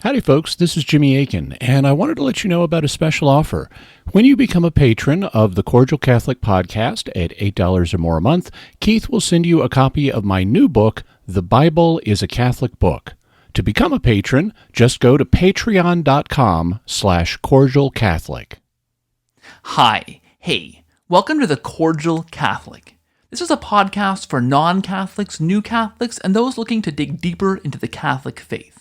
Howdy folks, this is Jimmy Aiken, and I wanted to let you know about a special offer. When you become a patron of the Cordial Catholic Podcast at $8 or more a month, Keith will send you a copy of my new book, The Bible is a Catholic Book. To become a patron, just go to patreon.com/cordialcatholic. Hi, hey, welcome to the Cordial Catholic. This is a podcast for non-Catholics, new Catholics, and those looking to dig deeper into the Catholic faith.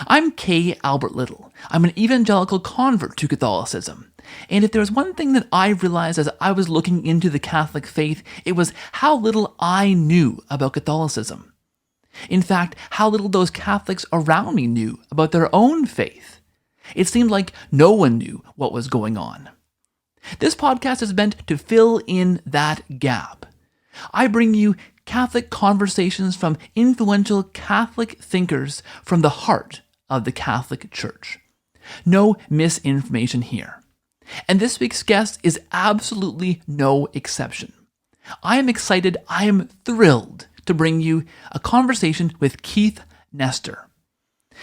I'm K. Albert Little. I'm an evangelical convert to Catholicism. And if there's one thing that I realized as I was looking into the Catholic faith, it was how little I knew about Catholicism. In fact, how little those Catholics around me knew about their own faith. It seemed like no one knew what was going on. This podcast is meant to fill in that gap. I bring you Catholic conversations from influential Catholic thinkers from the heart of the Catholic Church. No misinformation here. And this week's guest is absolutely no exception. I am excited, I am thrilled to bring you a conversation with Keith Nestor.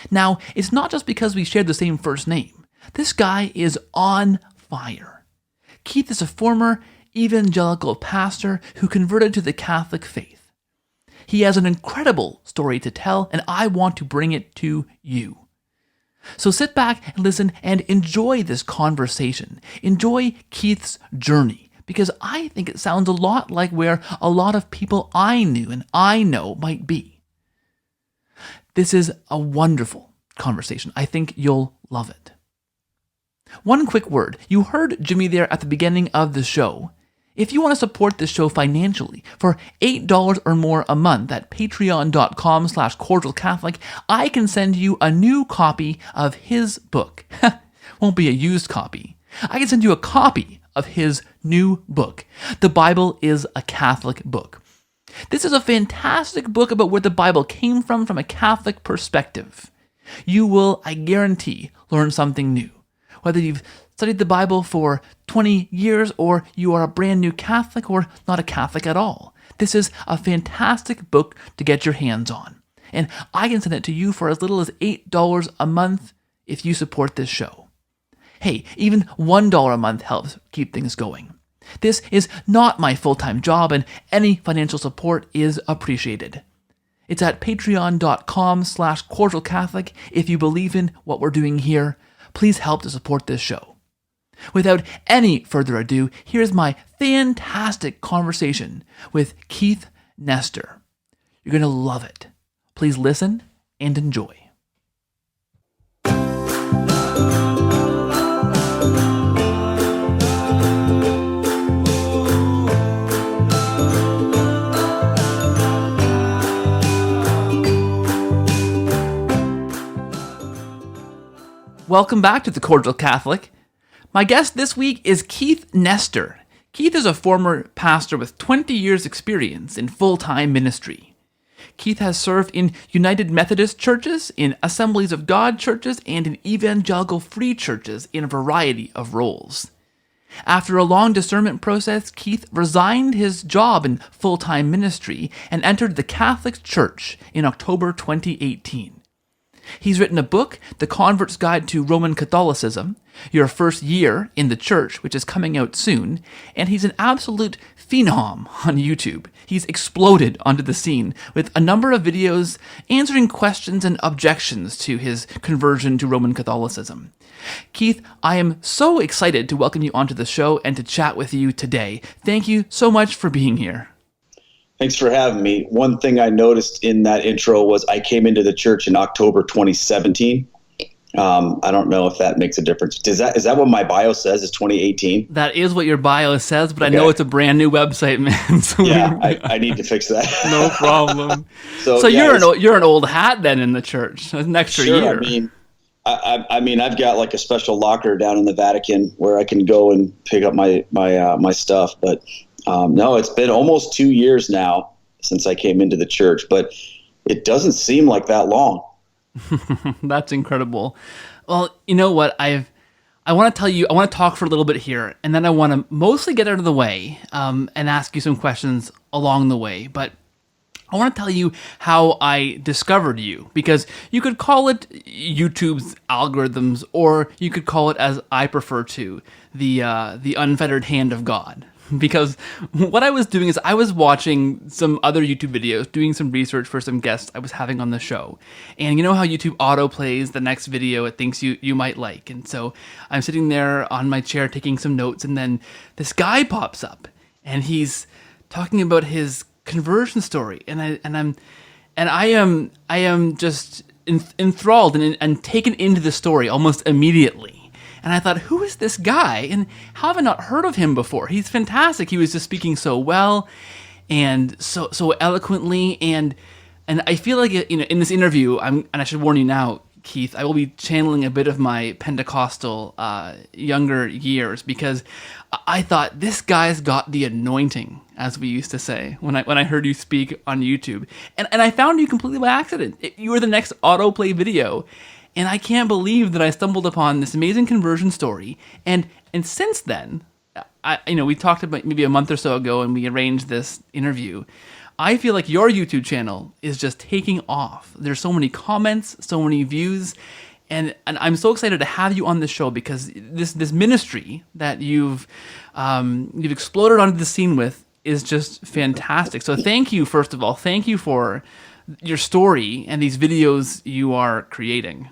Now, it's not just because we share the same first name. This guy is on fire. Keith is a former evangelical pastor who converted to the Catholic faith. He has an incredible story to tell, and I want to bring it to you. So sit back and listen and enjoy this conversation. Enjoy Keith's journey, because I think it sounds a lot like where a lot of people I knew and I know might be. This is a wonderful conversation. I think you'll love it. One quick word. You heard Jimmy there at the beginning of the show. If you want to support this show financially for $8 or more a month at patreon.com/cordialcatholic, I can send you a new copy of his book. Won't be a used copy. I can send you a copy of his new book. The Bible is a Catholic Book. This is a fantastic book about where the Bible came from a Catholic perspective. You will, I guarantee, learn something new. Whether you've studied the Bible for 20 years or you are a brand new Catholic or not a Catholic at all. This is a fantastic book to get your hands on. And I can send it to you for as little as $8 a month if you support this show. Hey, even $1 a month helps keep things going. This is not my full-time job and any financial support is appreciated. It's at patreon.com/cordialcatholic. If you believe in what we're doing here, please help to support this show. Without any further ado, here's my fantastic conversation with Keith Nestor. You're going to love it. Please listen and enjoy. Welcome back to the Cordial Catholic. My guest this week is Keith Nestor. Keith is a former pastor with 20 years' experience in full-time ministry. Keith has served in United Methodist churches, in Assemblies of God churches, and in evangelical free churches in a variety of roles. After a long discernment process, Keith resigned his job in full-time ministry and entered the Catholic Church in October 2018. He's written a book, The Convert's Guide to Roman Catholicism, Your First Year in the Church, which is coming out soon, and he's an absolute phenom on YouTube. He's exploded onto the scene with a number of videos answering questions and objections to his conversion to Roman Catholicism. Keith, I am so excited to welcome you onto the show and to chat with you today. Thank you so much for being here. Thanks for having me. One thing I noticed in that intro was I came into the church in October 2017. I don't know if that makes a difference. Is that what my bio says? Is 2018? That is what your bio says, but okay. I know it's a brand new website, man. So yeah, I need to fix that. No problem. So yeah, you're an old hat then in the church. An extra year. I mean, I've got like a special locker down in the Vatican where I can go and pick up my stuff, but. No, it's been almost 2 years now since I came into the church, but it doesn't seem like that long. That's incredible. Well, you know what? I want to talk for a little bit here, and then I want to mostly get out of the way and ask you some questions along the way. But I want to tell you how I discovered you, because you could call it YouTube's algorithms, or you could call it, as I prefer to, the unfettered hand of God. Because what I was doing is I was watching some other YouTube videos, doing some research for some guests I was having on the show. And you know how YouTube autoplays the next video it thinks you might like. And so I'm sitting there on my chair taking some notes, and then this guy pops up, and he's talking about his conversion story. And I am just enthralled and taken into the story almost immediately. And I thought, who is this guy? And how have I not heard of him before? He's fantastic. He was just speaking so well and so eloquently. And I feel like, in this interview, and I should warn you now, Keith, I will be channeling a bit of my Pentecostal younger years, because I thought, this guy's got the anointing, as we used to say when I heard you speak on YouTube. And I found you completely by accident. You were the next autoplay video. And I can't believe that I stumbled upon this amazing conversion story. And since then, we talked about maybe a month or so ago, and we arranged this interview. I feel like your YouTube channel is just taking off. There's so many comments, so many views, and I'm so excited to have you on the show, because this ministry that you've exploded onto the scene with is just fantastic. So thank you, first of all. Thank you for your story and these videos you are creating.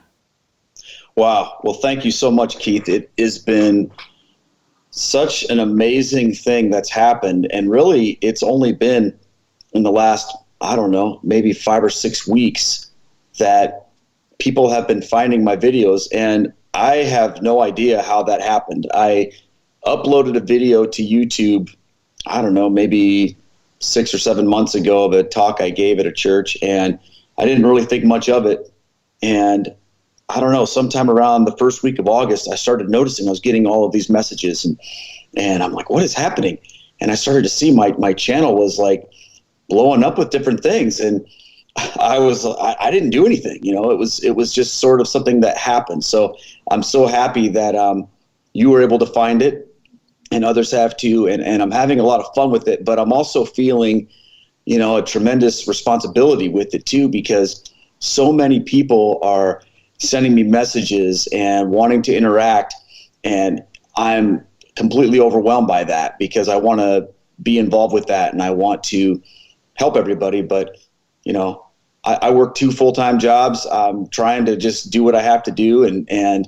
Wow. Well, thank you so much, Keith. It has been such an amazing thing that's happened. And really, it's only been in the last, I don't know, maybe 5 or 6 weeks that people have been finding my videos. And I have no idea how that happened. I uploaded a video to YouTube, I don't know, maybe 6 or 7 months ago, of a talk I gave at a church. And I didn't really think much of it. And I don't know, sometime around the first week of August, I started noticing I was getting all of these messages, and I'm like, what is happening? And I started to see my channel was like blowing up with different things. And I didn't do anything, it was just sort of something that happened. So I'm so happy that you were able to find it, and others have too. And I'm having a lot of fun with it, but I'm also feeling, a tremendous responsibility with it too, because so many people are sending me messages and wanting to interact, and I'm completely overwhelmed by that, because I want to be involved with that and I want to help everybody. But I work 2 full-time jobs. I'm trying to just do what I have to do, and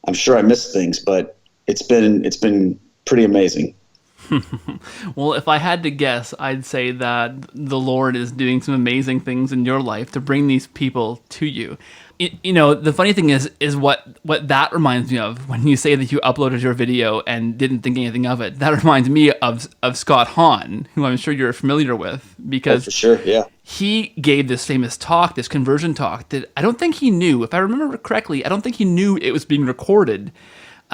I'm sure I missed things, but it's been pretty amazing. Well, if I had to guess, I'd say that the Lord is doing some amazing things in your life to bring these people to you. The funny thing is what that reminds me of when you say that you uploaded your video and didn't think anything of it. That reminds me of Scott Hahn, who I'm sure you're familiar with, because for sure, yeah. He gave this famous talk, this conversion talk, that I don't think he knew, if I remember correctly, I don't think he knew it was being recorded.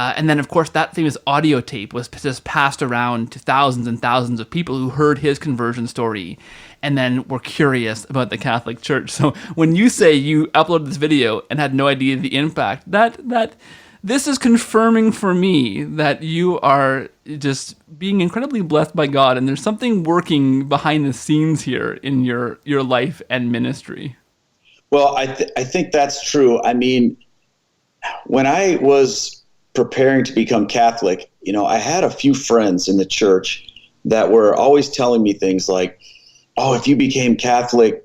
And then, of course, that famous audio tape was just passed around to thousands and thousands of people who heard his conversion story and then were curious about the Catholic Church. So when you say you uploaded this video and had no idea the impact, that this is confirming for me that you are just being incredibly blessed by God, and there's something working behind the scenes here in your life and ministry. Well, I think that's true. I mean, when I was preparing to become Catholic, I had a few friends in the church that were always telling me things like, oh, if you became Catholic,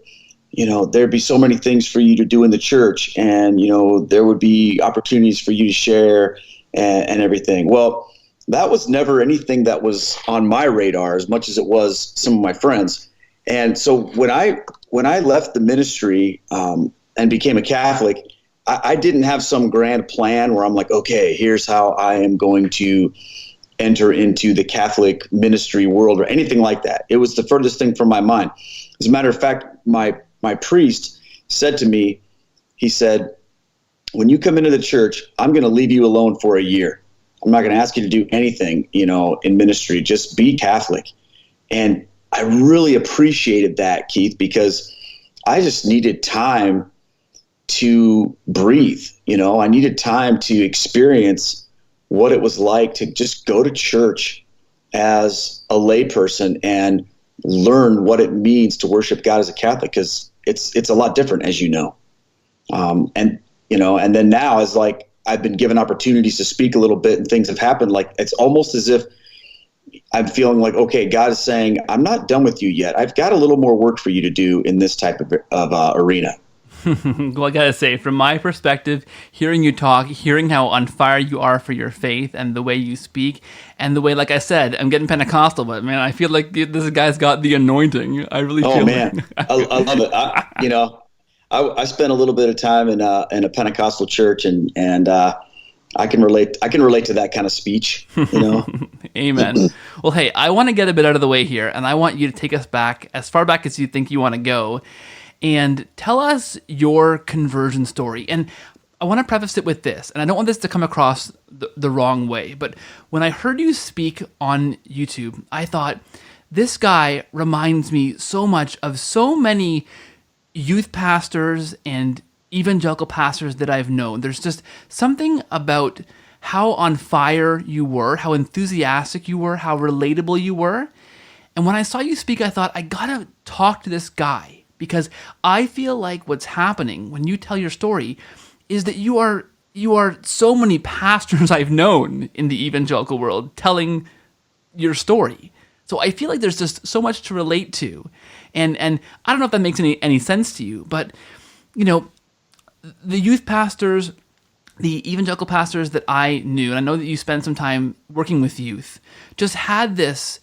there'd be so many things for you to do in the church, and, there would be opportunities for you to share and everything. Well, that was never anything that was on my radar as much as it was some of my friends. And so when I left the ministry and became a Catholic, I didn't have some grand plan where I'm like, okay, here's how I am going to enter into the Catholic ministry world or anything like that. It was the furthest thing from my mind. As a matter of fact, my priest said to me, he said, when you come into the church, I'm going to leave you alone for a year. I'm not going to ask you to do anything, in ministry. Just be Catholic. And I really appreciated that, Keith, because I just needed time to breathe. I needed time to experience what it was like to just go to church as a layperson and learn what it means to worship God as a Catholic, because it's a lot different, as you know. And then now, as like I've been given opportunities to speak a little bit and things have happened, like it's almost as if I'm feeling like, okay, God is saying, I'm not done with you yet. I've got a little more work for you to do in this type of arena. Well, I gotta say, from my perspective, hearing you talk, hearing how on fire you are for your faith and the way you speak, and the way, like I said, I'm getting Pentecostal, but man, I feel like this guy's got the anointing. I really feel. Oh man, I love it. I spent a little bit of time in a Pentecostal church, and I can relate. I can relate to that kind of speech. Amen. Well, hey, I want to get a bit out of the way here, and I want you to take us back as far back as you think you want to go. And tell us your conversion story. And I want to preface it with this, and I don't want this to come across the wrong way, but when I heard you speak on YouTube, I thought, this guy reminds me so much of so many youth pastors and evangelical pastors that I've known. There's just something about how on fire you were, how enthusiastic you were, how relatable you were. And when I saw you speak, I thought, I gotta talk to this guy. Because I feel like what's happening when you tell your story is that you are so many pastors I've known in the evangelical world telling your story. So I feel like there's just so much to relate to. And I don't know if that makes any sense to you, but the youth pastors, the evangelical pastors that I knew, and I know that you spent some time working with youth, just had this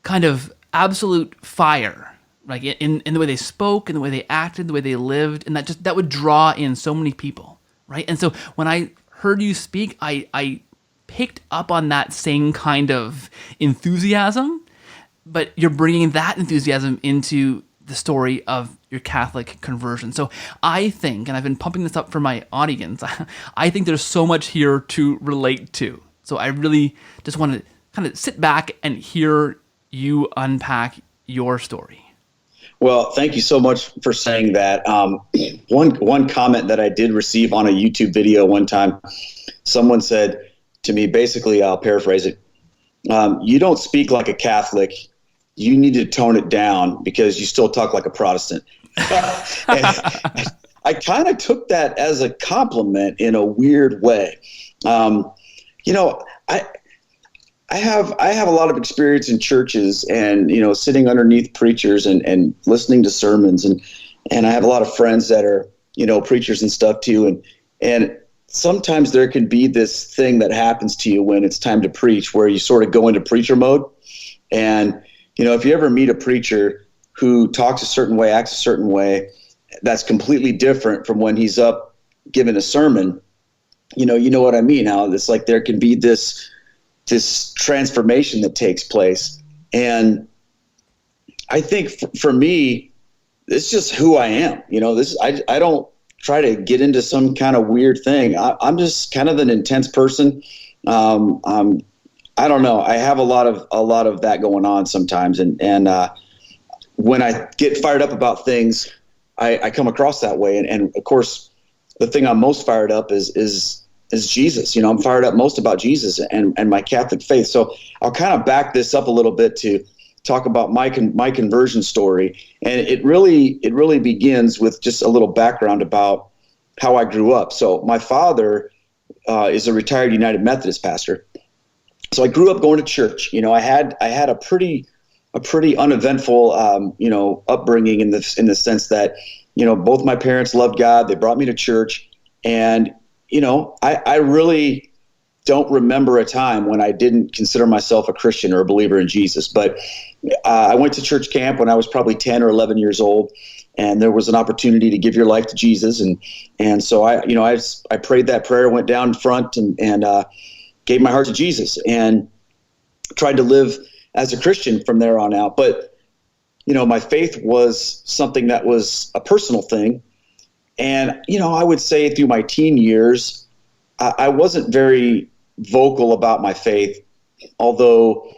kind of absolute fire, like in the way they spoke, in the way they acted, the way they lived, and that would draw in so many people, right? And so when I heard you speak, I picked up on that same kind of enthusiasm, but you're bringing that enthusiasm into the story of your Catholic conversion. So I think, and I've been pumping this up for my audience, I think there's so much here to relate to. So I really just want to kind of sit back and hear you unpack your story. Well, thank you so much for saying that. One comment that I did receive on a YouTube video one time, someone said to me, basically, I'll paraphrase it, you don't speak like a Catholic. You need to tone it down because you still talk like a Protestant. And I kind of took that as a compliment in a weird way. I have a lot of experience in churches and, sitting underneath preachers and listening to sermons. And I have a lot of friends that are, preachers and stuff too. And sometimes there can be this thing that happens to you when it's time to preach, where you sort of go into preacher mode. And, if you ever meet a preacher who talks a certain way, acts a certain way, that's completely different from when he's up giving a sermon, you know what I mean? How it's like there can be this transformation that takes place. And I think for me, it's just who I am. I don't try to get into some kind of weird thing. I'm just kind of an intense person. I don't know. I have a lot of that going on sometimes. And when I get fired up about things, I come across that way. And of course, the thing I'm most fired up is Jesus. I'm fired up most about Jesus and my Catholic faith. So I'll kind of back this up a little bit to talk about my conversion story. And it really begins with just a little background about how I grew up. So my father is a retired United Methodist pastor. So I grew up going to church. I had a pretty uneventful upbringing in the sense that both my parents loved God. They brought me to church, and I really don't remember a time when I didn't consider myself a Christian or a believer in Jesus. But I went to church camp when I was probably 10 or 11 years old, and there was an opportunity to give your life to Jesus. And so I prayed that prayer, went down front and gave my heart to Jesus and tried to live as a Christian from there on out. But, my faith was something that was a personal thing. And, I would say through my teen years, I wasn't very vocal about my faith, although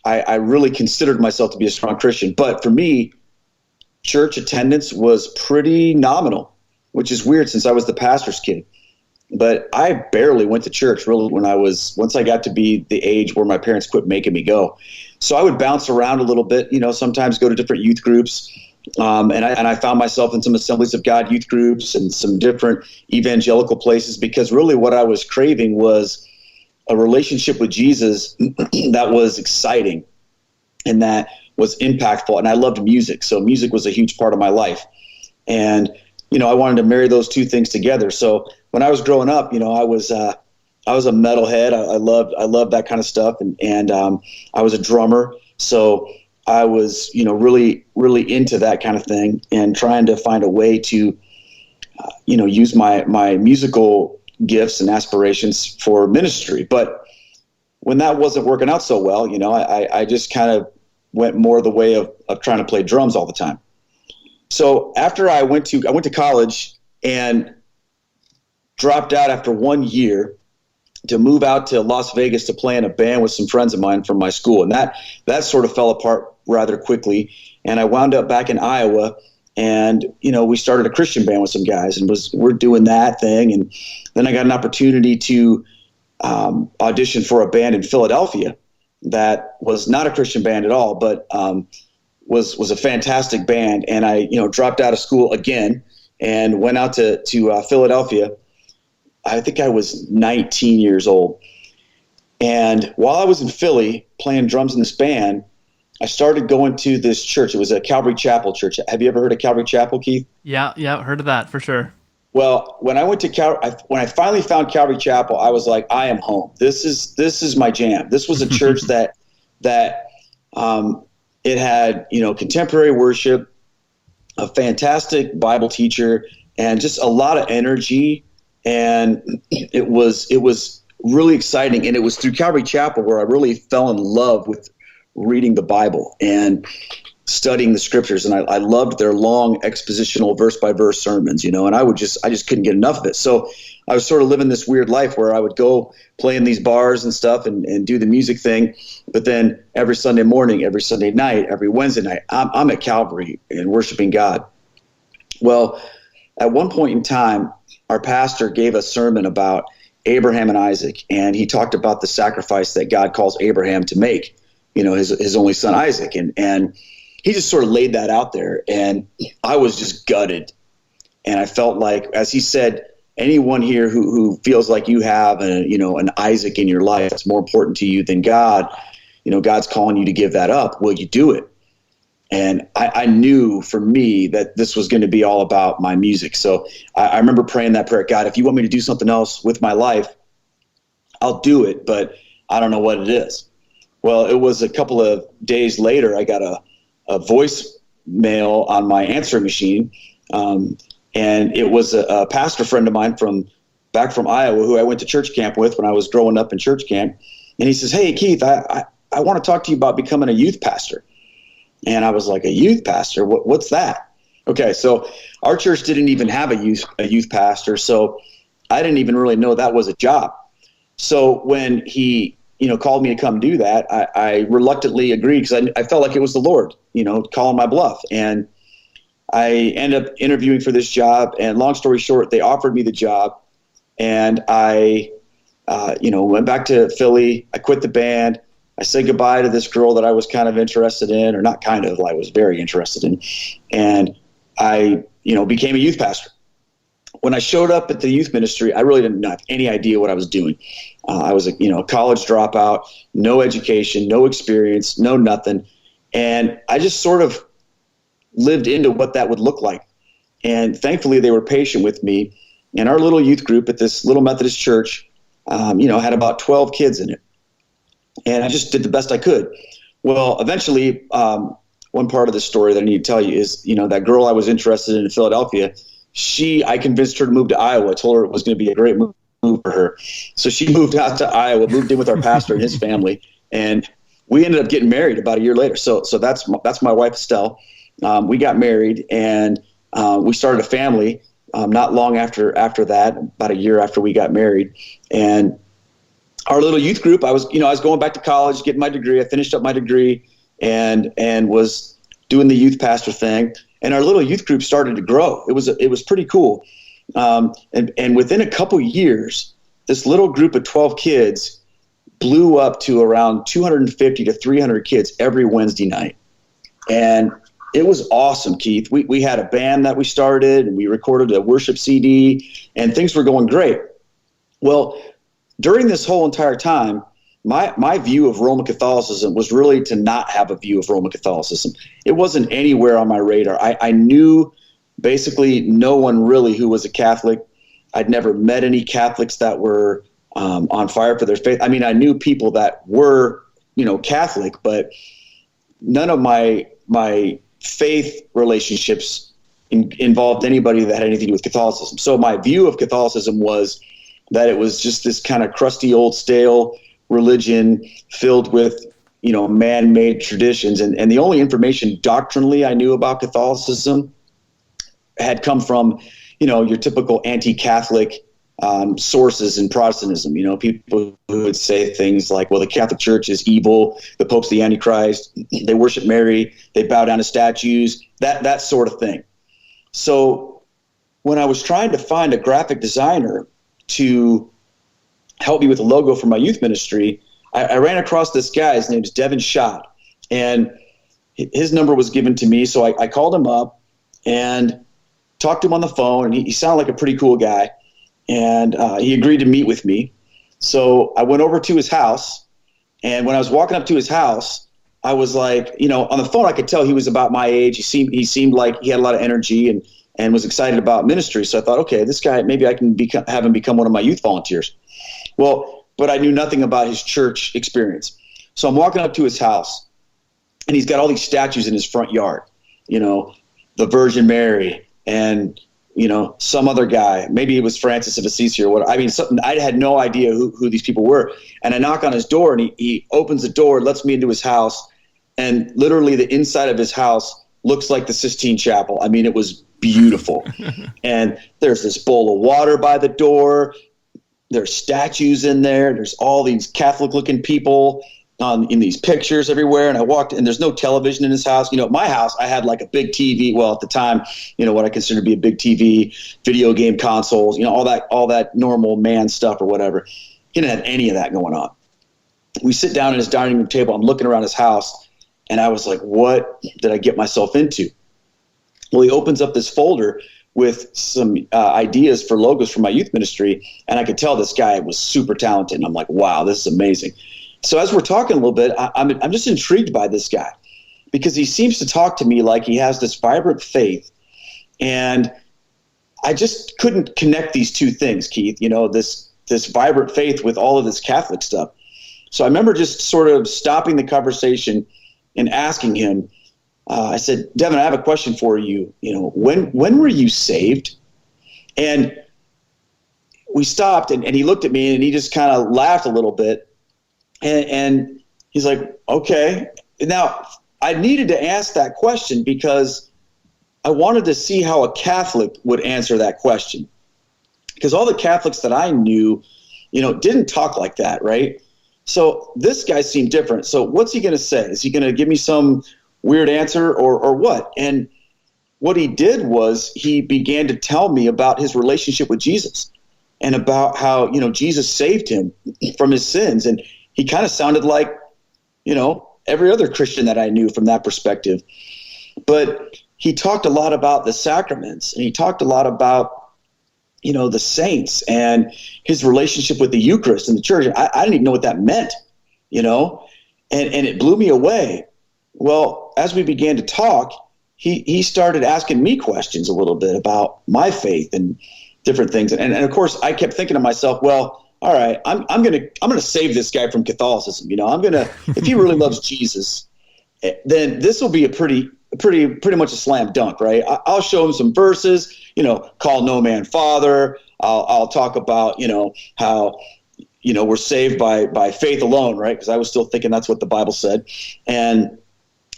I really considered myself to be a strong Christian. But for me, church attendance was pretty nominal, which is weird since I was the pastor's kid. But I barely went to church really once I got to be the age where my parents quit making me go. So I would bounce around a little bit, sometimes go to different youth groups. And I found myself in some Assemblies of God youth groups and some different evangelical places, because really what I was craving was a relationship with Jesus that was exciting and that was impactful. And I loved music. So music was a huge part of my life. And, I wanted to marry those two things together. So when I was growing up, I was a metalhead. I loved that kind of stuff. And I was a drummer. So I was, really, really into that kind of thing and trying to find a way to, use my musical gifts and aspirations for ministry. But when that wasn't working out so well, I just kind of went more the way of trying to play drums all the time. So after I went to college and dropped out after 1 year to move out to Las Vegas to play in a band with some friends of mine from my school. And that sort of fell apart rather quickly. And I wound up back in Iowa, and, we started a Christian band with some guys, and we're doing that thing. And then I got an opportunity to audition for a band in Philadelphia that was not a Christian band at all, but was a fantastic band. And I, dropped out of school again and went out to Philadelphia. I think I was 19 years old. And while I was in Philly playing drums in this band, I started going to this church. It was a Calvary Chapel church. Have you ever heard of Calvary Chapel, Keith? Yeah, heard of that for sure. Well, when I went to when I finally found Calvary Chapel, I was like, I am home. This is my jam. This was a church that it had, contemporary worship, a fantastic Bible teacher, and just a lot of energy. And it was really exciting. And it was through Calvary Chapel where I really fell in love with reading the Bible and studying the scriptures. And I loved their long expositional verse by verse sermons, and I just couldn't get enough of it. So I was sort of living this weird life where I would go play in these bars and stuff and do the music thing. But then every Sunday morning, every Sunday night, every Wednesday night, I'm at Calvary and worshiping God. Well, at one point in time, our pastor gave a sermon about Abraham and Isaac, and he talked about the sacrifice that God calls Abraham to make, his only son Isaac. And he just sort of laid that out there, and I was just gutted. And I felt like, as he said, anyone here who feels like you have an Isaac in your life that's more important to you than God, God's calling you to give that up. Will you do it? And I knew for me that this was going to be all about my music. So I remember praying that prayer, God, if you want me to do something else with my life, I'll do it, but I don't know what it is. Well, it was a couple of days later, I got a voicemail on my answering machine. And it was a pastor friend of mine back from Iowa who I went to church camp with when I was growing up in church camp. And he says, hey, Keith, I want to talk to you about becoming a youth pastor. And I was like, a youth pastor? What's that? Okay, so our church didn't even have a youth pastor, so I didn't even really know that was a job. So when he called me to come do that, I reluctantly agreed because I felt like it was the Lord, calling my bluff. And I ended up interviewing for this job, and long story short, they offered me the job, and I went back to Philly. I quit the band. I said goodbye to this girl that I was kind of interested in, or not kind of, I was very interested in. And I, became a youth pastor. When I showed up at the youth ministry, I really didn't have any idea what I was doing. I was a college dropout, no education, no experience, no nothing. And I just sort of lived into what that would look like. And thankfully they were patient with me. And our little youth group at this little Methodist church, had about 12 kids in it. And I just did the best I could. Well, eventually, one part of the story that I need to tell you is, that girl I was interested in Philadelphia, I convinced her to move to Iowa. I told her it was going to be a great move for her. So she moved out to Iowa, moved in with our pastor and his family, and we ended up getting married about a year later. So that's my wife, Estelle. We got married, and we started a family not long after that, about a year after we got married. And our little youth group, I was going back to college, getting my degree. I finished up my degree and was doing the youth pastor thing. And our little youth group started to grow. It was pretty cool. And within a couple years, this little group of 12 kids blew up to around 250 to 300 kids every Wednesday night. And it was awesome, Keith. We had a band that we started, and we recorded a worship CD, and things were going great. Well, during this whole entire time, my view of Roman Catholicism was really to not have a view of Roman Catholicism. It wasn't anywhere on my radar. I knew basically no one really who was a Catholic. I'd never met any Catholics that were on fire for their faith. I mean, I knew people that were, Catholic, but none of my faith relationships involved anybody that had anything to do with Catholicism. So my view of Catholicism was that it was just this kind of crusty old stale religion filled with, man-made traditions. And the only information doctrinally I knew about Catholicism had come from, your typical anti-Catholic sources in Protestantism. People who would say things like, well, the Catholic Church is evil, the Pope's the Antichrist, they worship Mary, they bow down to statues, that sort of thing. So when I was trying to find a graphic designer to help me with the logo for my youth ministry, I ran across this guy. His name is Devin Schott, and his number was given to me. So I called him up and talked to him on the phone, and he sounded like a pretty cool guy. And he agreed to meet with me. So I went over to his house, and when I was walking up to his house, I was like, on the phone, I could tell he was about my age. He seemed like he had a lot of energy and was excited about ministry. So I thought, okay, this guy, maybe I can have him become one of my youth volunteers. Well, but I knew nothing about his church experience. So I'm walking up to his house, and he's got all these statues in his front yard, the Virgin Mary and, some other guy, maybe it was Francis of Assisi or what. I mean, something, I had no idea who these people were. And I knock on his door, and he opens the door, lets me into his house. And literally the inside of his house looks like the Sistine Chapel. I mean, it was beautiful. And there's this bowl of water by the door. There's statues in there. There's all these Catholic looking people in these pictures everywhere. And I walked, and there's no television in his house. At my house, I had like a big TV. Well, at the time, what I consider to be a big TV, video game consoles, all that normal man stuff or whatever. He didn't have any of that going on. We sit down at his dining room table. I'm looking around his house, and I was like, what did I get myself into? Well, he opens up this folder with some ideas for logos for my youth ministry, and I could tell this guy was super talented. And I'm like, wow, this is amazing. So as we're talking a little bit, I'm just intrigued by this guy because he seems to talk to me like he has this vibrant faith, and I just couldn't connect these two things, Keith. This vibrant faith with all of this Catholic stuff. So I remember just sort of stopping the conversation and asking him. I said, Devin, I have a question for you. When were you saved? And we stopped, and he looked at me, and he just kind of laughed a little bit. And he's like, okay. Now, I needed to ask that question because I wanted to see how a Catholic would answer that question. Because all the Catholics that I knew, didn't talk like that, right? So this guy seemed different. So what's he going to say? Is he going to give me some weird answer or what? And what he did was he began to tell me about his relationship with Jesus and about how, Jesus saved him from his sins. And he kind of sounded like, every other Christian that I knew from that perspective. But he talked a lot about the sacraments, and he talked a lot about, the saints and his relationship with the Eucharist and the church. I didn't even know what that meant, and it blew me away. Well, as we began to talk, he started asking me questions a little bit about my faith and different things. And of course, I kept thinking to myself, well, all right, I'm gonna save this guy from Catholicism. If he really loves Jesus, then this will be a pretty much a slam dunk, right? I'll show him some verses, call no man father. I'll talk about, how, we're saved by faith alone, right? Because I was still thinking that's what the Bible said, and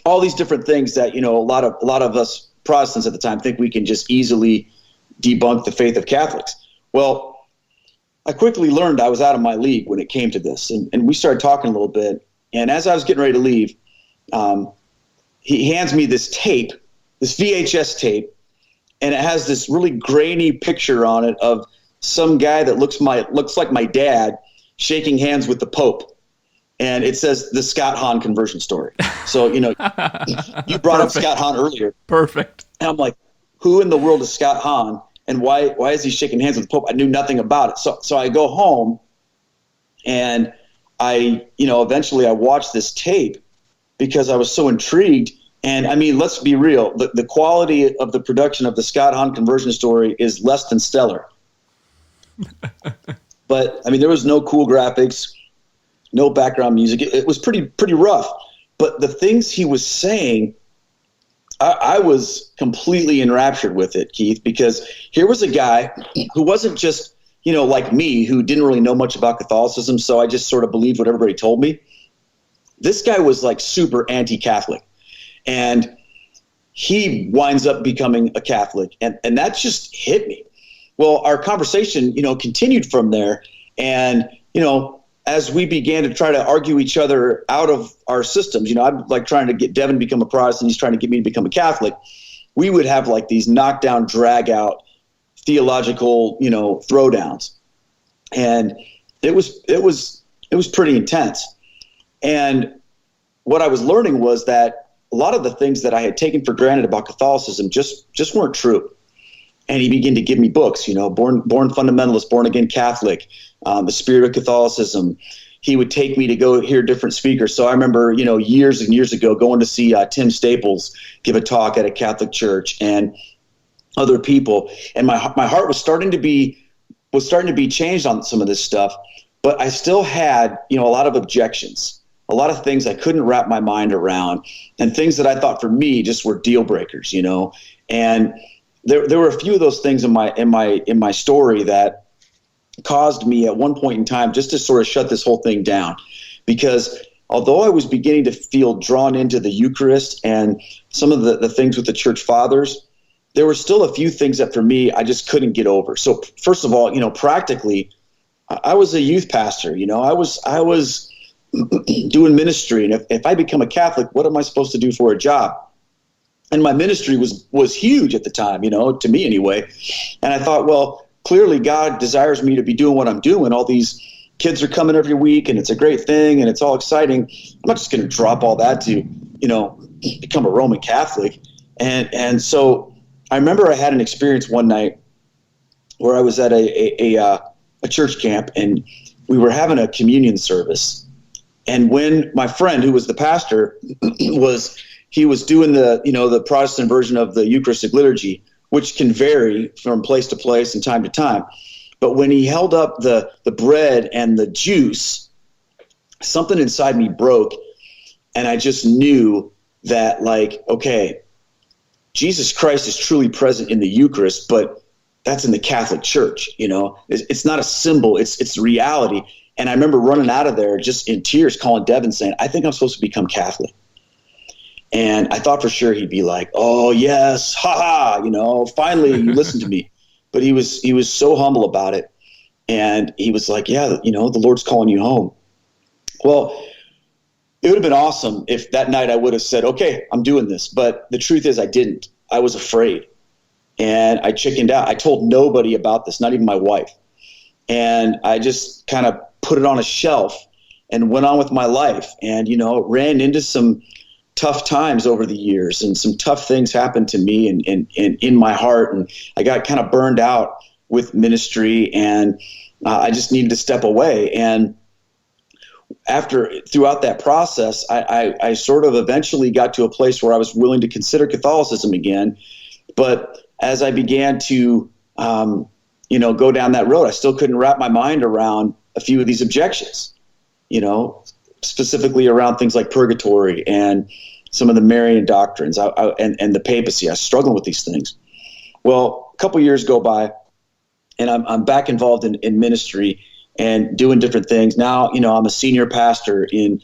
all these different things that, a lot of us Protestants at the time think we can just easily debunk the faith of Catholics. Well, I quickly learned I was out of my league when it came to this, and we started talking a little bit. And as I was getting ready to leave, he hands me this tape, this VHS tape, and it has this really grainy picture on it of some guy that looks like my dad shaking hands with the Pope. and it says the Scott Hahn conversion story. So, you brought up Scott Hahn earlier. Perfect. And I'm like, who in the world is Scott Hahn, and why is he shaking hands with the Pope? I knew nothing about it. So I go home, and I eventually I watched this tape because I was so intrigued. And I mean, let's be real. The quality of the production of the Scott Hahn conversion story is less than stellar. But I mean, there was no cool graphics, no background music. It was pretty rough. But the things he was saying, I was completely enraptured with it, Keith, because here was a guy who wasn't just, like me, who didn't really know much about Catholicism. So I just sort of believed what everybody told me. This guy was like super anti-Catholic. And he winds up becoming a Catholic. And that just hit me. Well, our conversation, continued from there. And, as we began to try to argue each other out of our systems, I'm like trying to get Devin to become a Protestant. He's trying to get me to become a Catholic. We would have like these knockdown, drag out theological, throwdowns. And it was pretty intense. And what I was learning was that a lot of the things that I had taken for granted about Catholicism just weren't true. And he began to give me books, Born Fundamentalist, Born Again Catholic, The Spirit of Catholicism. He would take me to go hear different speakers. So I remember, years and years ago going to see Tim Staples give a talk at a Catholic church and other people. And my heart was starting to be changed on some of this stuff. But I still had, a lot of objections. A lot of things I couldn't wrap my mind around, and things that I thought for me just were deal breakers, And there were a few of those things in my story that caused me at one point in time just to sort of shut this whole thing down, because although I was beginning to feel drawn into the Eucharist and some of the things with the church fathers, there were still a few things that for me I just couldn't get over. So first of all, practically, I was a youth pastor. I was doing ministry. And if I become a Catholic, what am I supposed to do for a job? And my ministry was huge at the time, to me anyway. And I thought, well, clearly God desires me to be doing what I'm doing. All these kids are coming every week and it's a great thing and it's all exciting. I'm not just going to drop all that to, become a Roman Catholic. And so I remember I had an experience one night where I was at a church camp and we were having a communion service. And when my friend, who was the pastor, was doing the Protestant version of the Eucharistic liturgy, which can vary from place to place and time to time. But when he held up the bread and the juice, something inside me broke. And I just knew that, like, okay, Jesus Christ is truly present in the Eucharist, but that's in the Catholic Church. It's not a symbol, it's reality. And I remember running out of there just in tears, calling Devin saying, I think I'm supposed to become Catholic. And I thought for sure he'd be like, oh, yes, finally you listened to me. But he was so humble about it. And he was like, yeah, the Lord's calling you home. Well, it would have been awesome if that night I would have said, okay, I'm doing this. But the truth is I didn't. I was afraid. And I chickened out. I told nobody about this, not even my wife. And I just kind of put it on a shelf and went on with my life and, ran into some tough times over the years and some tough things happened to me and in my heart. And I got kind of burned out with ministry and I just needed to step away. And throughout that process, I sort of eventually got to a place where I was willing to consider Catholicism again. But as I began to, go down that road, I still couldn't wrap my mind around a few of these objections, specifically around things like purgatory and some of the Marian doctrines and the papacy. I was struggling with these things. Well, a couple years go by and I'm back involved in ministry and doing different things. Now, I'm a senior pastor in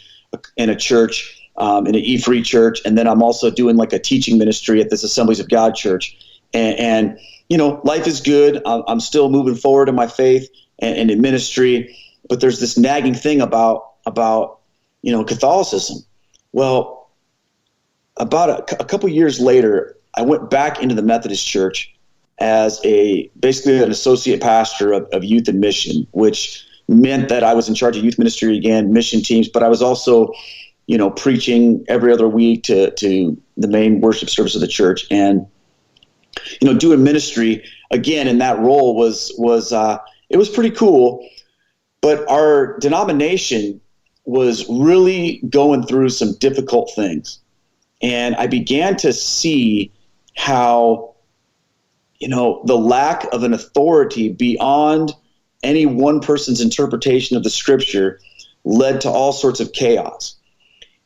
a church, in an E-Free church. And then I'm also doing like a teaching ministry at this Assemblies of God church. And life is good. I'm still moving forward in my faith and in ministry, but there's this nagging thing about Catholicism. Well, about a couple years later, I went back into the Methodist Church as basically an associate pastor of youth and mission, which meant that I was in charge of youth ministry again, mission teams, but I was also, preaching every other week to the main worship service of the church. And, doing ministry again in that role was it was pretty cool. But our denomination was really going through some difficult things. And I began to see how, the lack of an authority beyond any one person's interpretation of the scripture led to all sorts of chaos.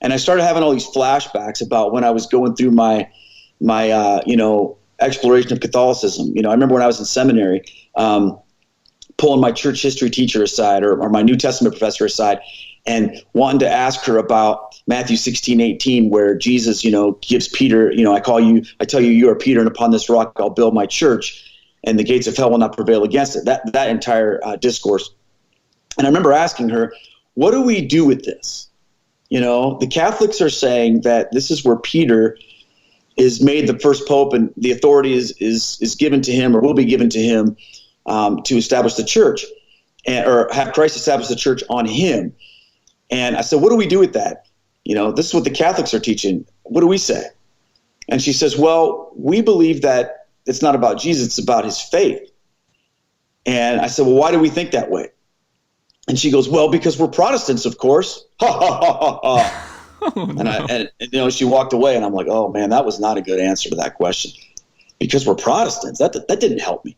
And I started having all these flashbacks about when I was going through my exploration of Catholicism. I remember when I was in seminary, pulling my church history teacher aside or my New Testament professor aside and wanting to ask her about Matthew 16:18, where Jesus, gives Peter, I tell you, you are Peter, and upon this rock I'll build my church, and the gates of hell will not prevail against it. That entire discourse. And I remember asking her, what do we do with this? The Catholics are saying that this is where Peter is made the first pope, and the authority is given to him or will be given to him to establish the church, or have Christ establish the church on him. And I said, what do we do with that? This is what the Catholics are teaching. What do we say? And she says, well, we believe that it's not about Jesus, it's about his faith. And I said, well, why do we think that way? And she goes, well, because we're Protestants, of course. Ha, ha, ha, ha, ha. Oh, no. And she walked away, and I'm like, oh, man, that was not a good answer to that question. Because we're Protestants. That didn't help me.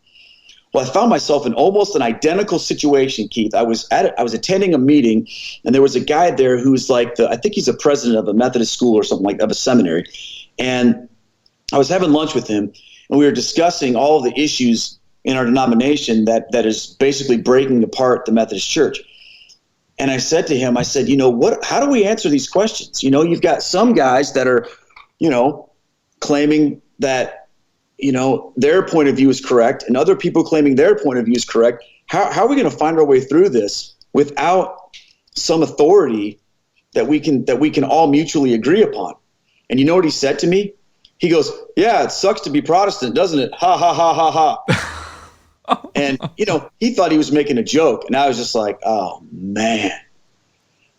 Well, I found myself in almost an identical situation, Keith. I was attending a meeting, and there was a guy there who's like I think he's a president of a Methodist school or something of a seminary. And I was having lunch with him, and we were discussing all of the issues in our denomination that is basically breaking apart the Methodist Church. And I said to him, how do we answer these questions? You've got some guys that are, claiming that, their point of view is correct, and other people claiming their point of view is correct. How are we going to find our way through this without some authority that we can all mutually agree upon? And you know what he said to me? He goes, yeah, it sucks to be Protestant, doesn't it? Ha, ha, ha, ha, ha. And, he thought he was making a joke. And I was just like, oh, man.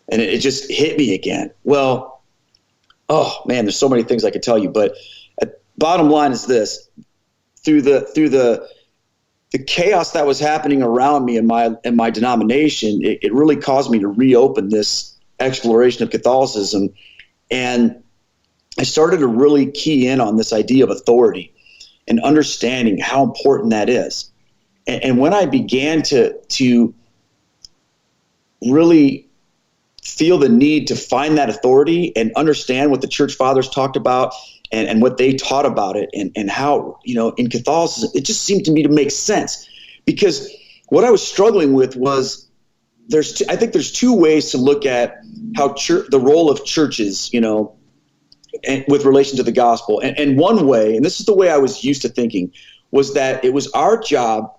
And it just hit me again. Well, oh, man, there's so many things I could tell you. But bottom line is this. Through the chaos that was happening around me in my denomination, it really caused me to reopen this exploration of Catholicism. And I started to really key in on this idea of authority and understanding how important that is. And when I began to really feel the need to find that authority and understand what the church fathers talked about and what they taught about it and how, in Catholicism, it just seemed to me to make sense. Because what I was struggling with was I think there's two ways to look at how the role of churches, and with relation to the gospel. And one way, and this is the way I was used to thinking, was that it was our job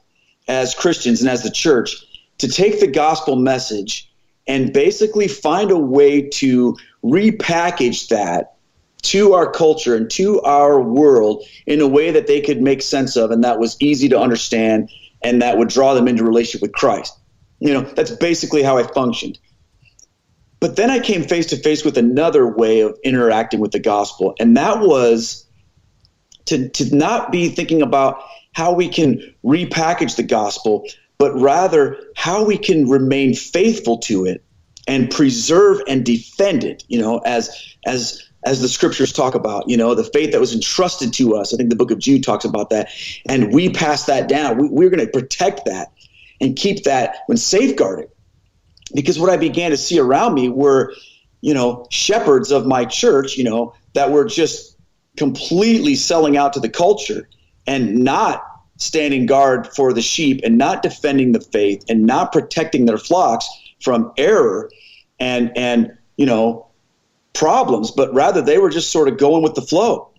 as Christians and as the church to take the gospel message and basically find a way to repackage that to our culture and to our world in a way that they could make sense of and that was easy to understand and that would draw them into relationship with Christ. That's basically how I functioned. But then I came face to face with another way of interacting with the gospel, and that was to not be thinking about how we can repackage the gospel, but rather how we can remain faithful to it and preserve and defend it, as the scriptures talk about, the faith that was entrusted to us. I think the book of Jude talks about that. And we pass that down. We're going to protect that and keep that and safeguard it. Because what I began to see around me were, shepherds of my church, that were just completely selling out to the culture and not standing guard for the sheep and not defending the faith and not protecting their flocks from error and problems, but rather they were just sort of going with the flow.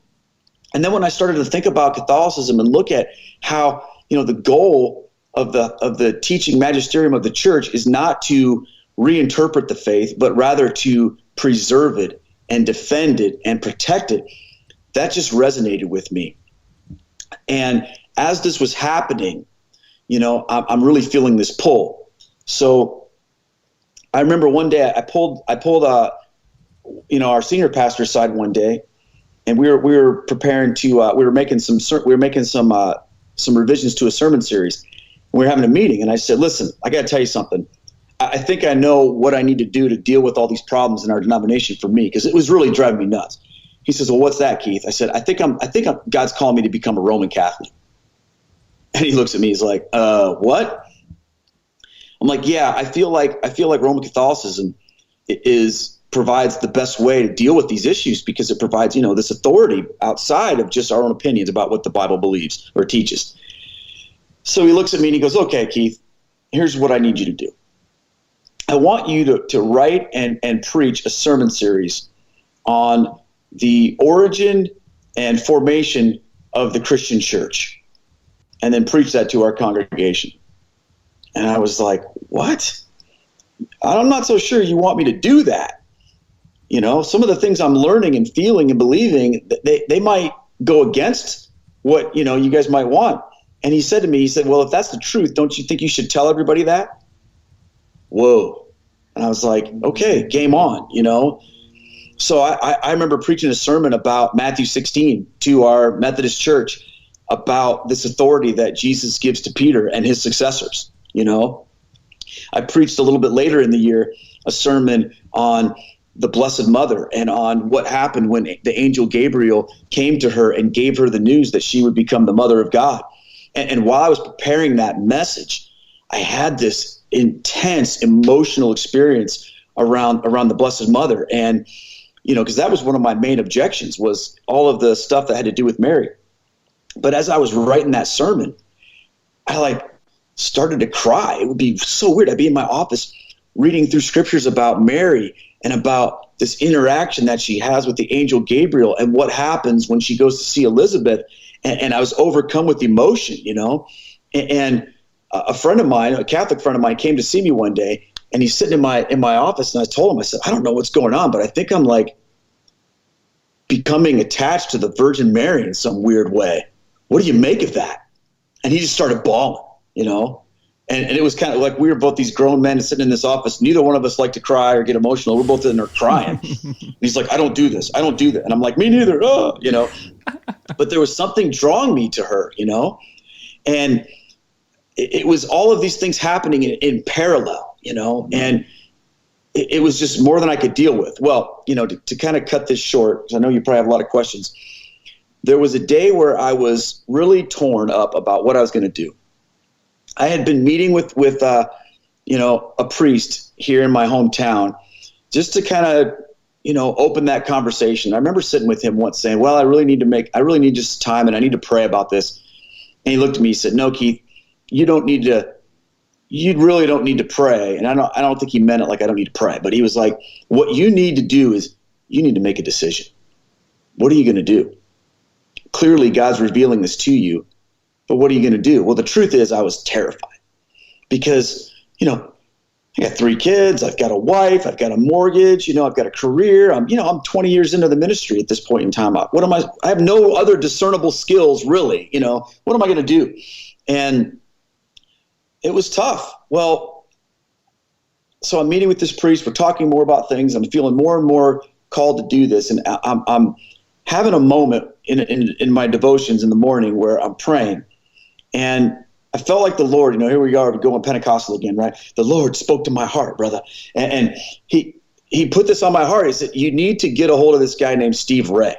And then when I started to think about Catholicism and look at how, the goal of the teaching magisterium of the church is not to reinterpret the faith, but rather to preserve it and defend it and protect it, that just resonated with me. And as this was happening, I'm really feeling this pull. So I remember one day I pulled our senior pastor aside one day, and we were preparing to we were making some revisions to a sermon series. We were having a meeting, and I said, "Listen, I got to tell you something. I think I know what I need to do to deal with all these problems in our denomination for me, because it was really driving me nuts." He says, "Well, what's that, Keith?" I said, "I think God's calling me to become a Roman Catholic." And he looks at me. He's like, "What?" I'm like, "Yeah, I feel like Roman Catholicism provides the best way to deal with these issues, because it provides, this authority outside of just our own opinions about what the Bible believes or teaches." So he looks at me and he goes, "Okay, Keith, here's what I need you to do. I want you to write and preach a sermon series on the origin and formation of the Christian church, and then preach that to our congregation." And I was like, "What? I'm not so sure you want me to do that. Some of the things I'm learning and feeling and believing, they might go against what, you guys might want." And he said to me, "Well, if that's the truth, don't you think you should tell everybody that?" Whoa. And I was like, "Okay, game on," So I remember preaching a sermon about Matthew 16 to our Methodist church about this authority that Jesus gives to Peter and his successors. I preached a little bit later in the year a sermon on the Blessed Mother and on what happened when the angel Gabriel came to her and gave her the news that she would become the Mother of God. And while I was preparing that message, I had this intense emotional experience around the Blessed Mother. And, because that was one of my main objections, was all of the stuff that had to do with Mary. But as I was writing that sermon, I started to cry. It would be so weird. I'd be in my office reading through scriptures about Mary and about this interaction that she has with the angel Gabriel and what happens when she goes to see Elizabeth. And I was overcome with emotion, and a friend of mine, a Catholic friend of mine, came to see me one day, and he's sitting in my office, and I told him, I said, "I don't know what's going on, but I think I'm becoming attached to the Virgin Mary in some weird way. What do you make of that?" And he just started bawling, and it was kind of like we were both these grown men sitting in this office. Neither one of us like to cry or get emotional. We're both in there crying. He's like, "I don't do this. I don't do that." And I'm like, "Me neither." But there was something drawing me to her, and it was all of these things happening in parallel, and it was just more than I could deal with. Well, to kind of cut this short, because I know you probably have a lot of questions. There was a day where I was really torn up about what I was going to do. I had been meeting with a priest here in my hometown just to kind of, open that conversation. I remember sitting with him once saying, "Well, I really need just time, and I need to pray about this." And he looked at me, he said, "No, Keith, you really don't need to pray." And I don't think he meant it like I don't need to pray, but he was like, "What you need to do is you need to make a decision. What are you going to do? Clearly God's revealing this to you, but what are you going to do?" Well, the truth is I was terrified because, I got 3 kids, I've got a wife, I've got a mortgage, I've got a career. I'm 20 years into the ministry at this point in time. I have no other discernible skills really, what am I going to do? And it was tough. Well, so I'm meeting with this priest. We're talking more about things. I'm feeling more and more called to do this. And I'm having a moment in my devotions in the morning where I'm praying. And I felt like the Lord, here we are going Pentecostal again, right? The Lord spoke to my heart, brother. And he put this on my heart. He said, "You need to get a hold of this guy named Steve Ray."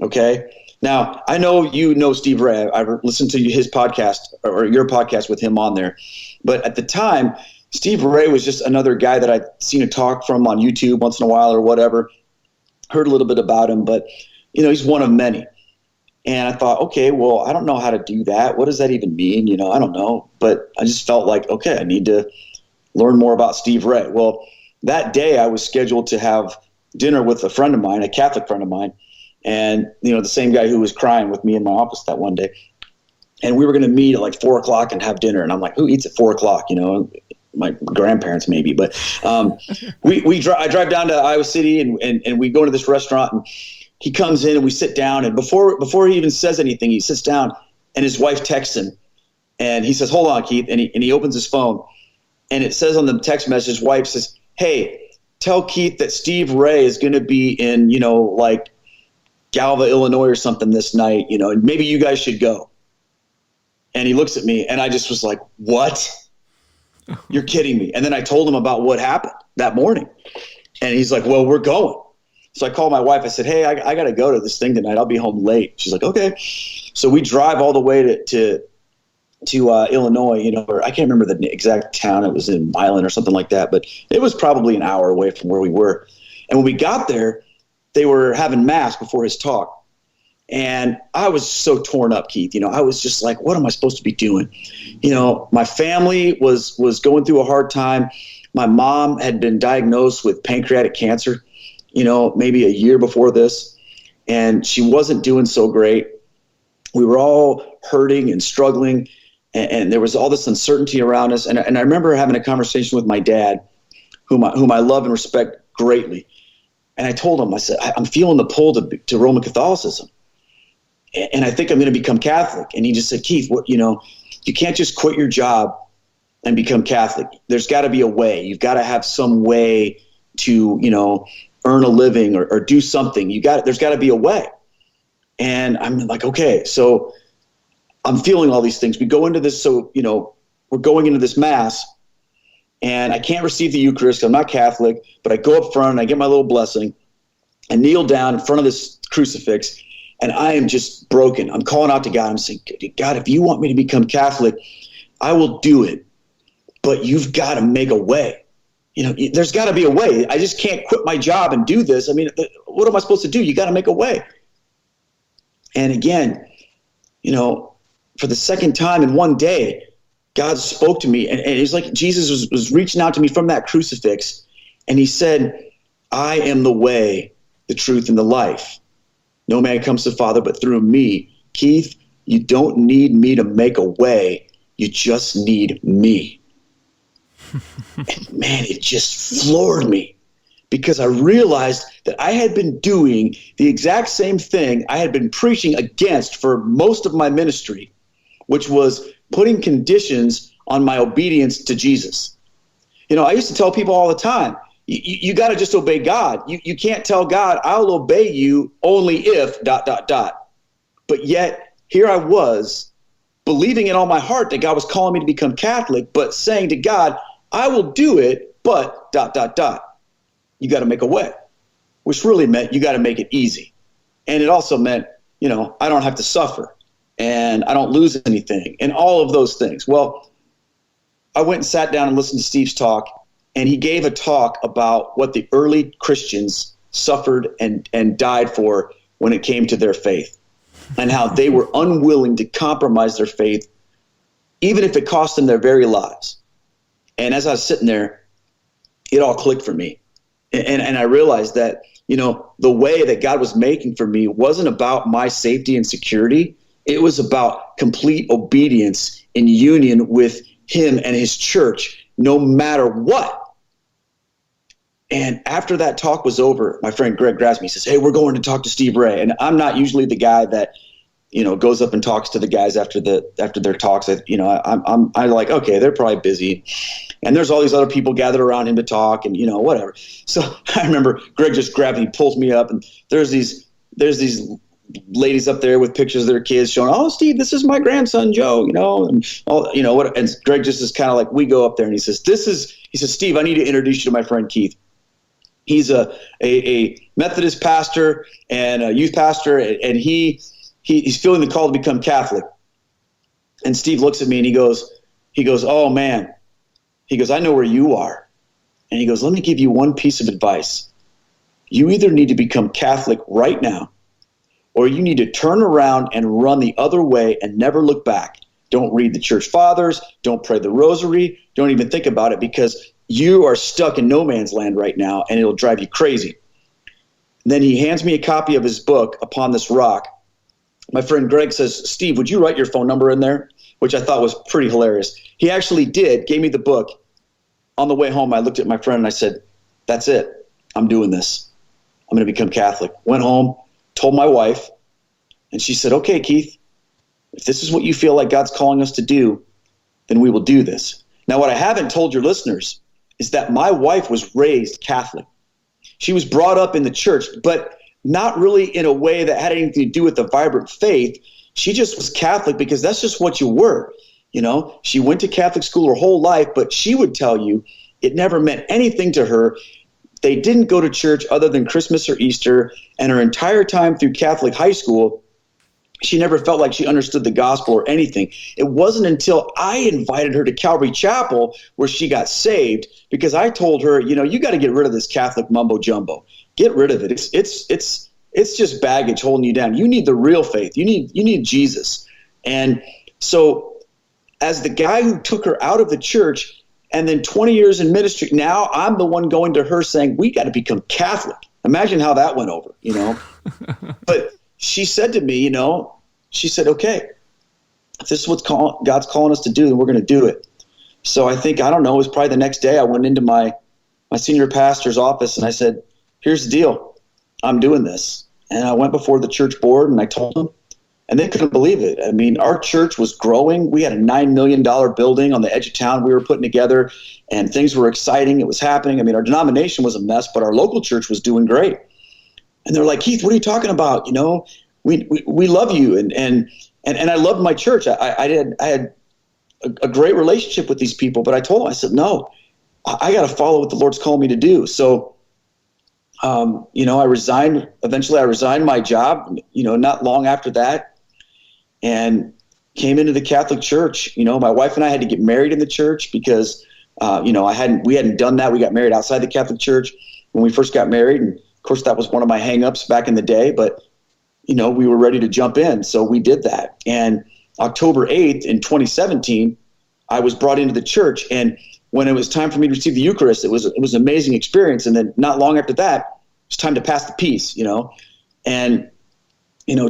Okay. Now, I know you know Steve Ray. I've listened to his podcast or your podcast with him on there. But at the time, Steve Ray was just another guy that I'd seen a talk from on YouTube once in a while or whatever. Heard a little bit about him, but, he's one of many. And I thought, okay, well, I don't know how to do that. What does that even mean? I don't know. But I just felt like, okay, I need to learn more about Steve Ray. Well, that day I was scheduled to have dinner with a friend of mine, a Catholic friend of mine. And, the same guy who was crying with me in my office that one day. And we were going to meet at 4:00 and have dinner. And I'm like, who eats at 4:00? My grandparents maybe. But I drive down to Iowa City and we go to this restaurant and he comes in and we sit down. And before he even says anything, he sits down and his wife texts him. And he says, "Hold on, Keith." And he opens his phone. And it says on the text message, wife says, hey, tell Keith that Steve Ray is going to be in, like Galva, Illinois or something this night, and maybe you guys should go. And he looks at me and I just was like, what? You're kidding me. And then I told him about what happened that morning. And he's like, well, we're going. So I called my wife. I said, hey, I got to go to this thing tonight. I'll be home late. She's like, okay. So we drive all the way to Illinois, or I can't remember the exact town. It was in Milan or something like that, but it was probably an hour away from where we were. And when we got there, they were having mass before his talk. And I was so torn up, Keith. I was just like, what am I supposed to be doing? My family was going through a hard time. My mom had been diagnosed with pancreatic cancer, maybe a year before this, and she wasn't doing so great. We were all hurting and struggling, and there was all this uncertainty around us. And I remember having a conversation with my dad, whom I love and respect greatly. And I told him, I said, I'm feeling the pull to Roman Catholicism. And I think I'm going to become Catholic. And he just said, Keith, you can't just quit your job and become Catholic. There's got to be a way. You've got to have some way to, earn a living or do something. There's got to be a way. And I'm like, okay, so I'm feeling all these things. We go into this. So, we're going into this mass and I can't receive the Eucharist. I'm not Catholic, but I go up front and I get my little blessing and kneel down in front of this crucifix. And I am just broken. I'm calling out to God. I'm saying, God, if you want me to become Catholic, I will do it. But you've got to make a way. There's got to be a way. I just can't quit my job and do this. I mean, what am I supposed to do? You got to make a way. And again, for the second time in one day, God spoke to me. And it's like Jesus was reaching out to me from that crucifix. And he said, I am the way, the truth, and the life. No man comes to the Father but through me. Keith, you don't need me to make a way. You just need me. And man, it just floored me because I realized that I had been doing the exact same thing I had been preaching against for most of my ministry, which was putting conditions on my obedience to Jesus. I used to tell people all the time, you got to just obey God. You can't tell God, I'll obey you only if ... But yet here I was believing in all my heart that God was calling me to become Catholic, but saying to God, I will do it, but ... You got to make a way, which really meant you got to make it easy. And it also meant, I don't have to suffer and I don't lose anything and all of those things. Well, I went and sat down and listened to Steve's talk. And he gave a talk about what the early Christians suffered and died for when it came to their faith and how they were unwilling to compromise their faith, even if it cost them their very lives. And as I was sitting there, it all clicked for me. And I realized that, the way that God was making for me wasn't about my safety and security. It was about complete obedience in union with him and his church, no matter what. And after that talk was over, my friend Greg grabbed me. He says, hey, we're going to talk to Steve Ray. And I'm not usually the guy that, goes up and talks to the guys after their talks. I'm like, okay, they're probably busy. And there's all these other people gathered around him to talk and, whatever. So I remember Greg just grabbed me, pulls me up, and there's these ladies up there with pictures of their kids showing, oh, Steve, this is my grandson, Joe, and all, what, and Greg just is kind of like, we go up there and he says, Steve, I need to introduce you to my friend Keith. He's a Methodist pastor and a youth pastor, and he's feeling the call to become Catholic. And Steve looks at me and he goes, oh man. He goes, I know where you are. And he goes, let me give you one piece of advice. You either need to become Catholic right now, or you need to turn around and run the other way and never look back. Don't read the church fathers. Don't pray the rosary. Don't even think about it, because you are stuck in no man's land right now, and it'll drive you crazy. And then he hands me a copy of his book, Upon This Rock. My friend Greg says, Steve, would you write your phone number in there? Which I thought was pretty hilarious. He actually did, gave me the book. On the way home, I looked at my friend and I said, that's it. I'm doing this. I'm going to become Catholic. Went home, told my wife, and she said, okay, Keith, if this is what you feel like God's calling us to do, then we will do this. Now, what I haven't told your listeners is that my wife was raised Catholic. She was brought up in the church, but not really in a way that had anything to do with the vibrant faith. She just was Catholic because that's just what you were. She went to Catholic school her whole life, but she would tell you it never meant anything to her. They didn't go to church other than Christmas or Easter, and her entire time through Catholic high school, she never felt like she understood the gospel or anything. It wasn't until I invited her to Calvary Chapel where she got saved, because I told her, you got to get rid of this Catholic mumbo jumbo. Get rid of it. It's just baggage holding you down. You need the real faith. You need Jesus. And so as the guy who took her out of the church and then 20 years in ministry, now I'm the one going to her saying, we got to become Catholic. Imagine how that went over, But she said to me, she said, okay, if this is what God's calling us to do, then we're going to do it. So I think, it was probably the next day I went into my senior pastor's office and I said, here's the deal. I'm doing this. And I went before the church board and I told them, and they couldn't believe it. I mean, our church was growing. We had a $9 million building on the edge of town we were putting together, and things were exciting. It was happening. I mean, our denomination was a mess, but our local church was doing great. And they're like, Keith, what are you talking about? We love you. And I loved my church. I had a great relationship with these people, but I told them, I said, no, I got to follow what the Lord's called me to do. So, I resigned. Eventually I resigned my job, not long after that, and came into the Catholic Church. My wife and I had to get married in the church because, we hadn't done that. We got married outside the Catholic Church when we first got married. And of course that was one of my hangups back in the day, but we were ready to jump in. So we did that. And October 8th in 2017, I was brought into the church. And when it was time for me to receive the Eucharist, it was an amazing experience. And then not long after that, it was time to pass the peace, and,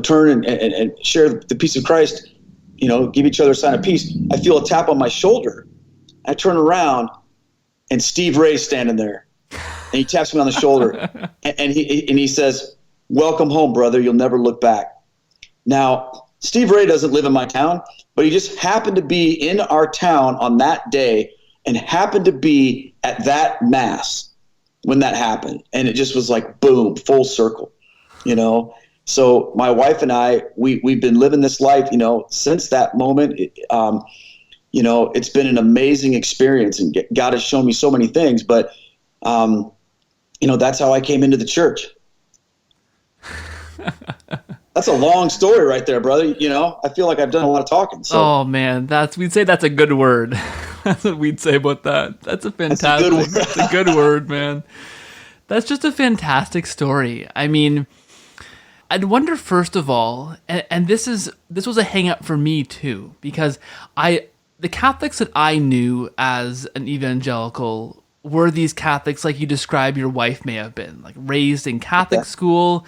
turn and share the peace of Christ, give each other a sign of peace. I feel a tap on my shoulder. I turn around and Steve Ray's standing there, and he taps me on the shoulder and he says, welcome home, brother. You'll never look back. Now, Steve Ray doesn't live in my town, but he just happened to be in our town on that day and happened to be at that mass when that happened. And it just was like, boom, full circle, So my wife and I, we've been living this life, since that moment. It's been an amazing experience, and God has shown me so many things, but, that's how I came into the church. That's a long story right there, brother. I feel like I've done a lot of talking. So. Oh man, we'd say that's a good word. That's what we'd say about that. That's a fantastic. That's a good word, man. That's just a fantastic story. I mean, I'd wonder first of all, and this was a hang up for me too, because the Catholics that I knew as an evangelical were these Catholics like you describe your wife may have been, like raised in Catholic school,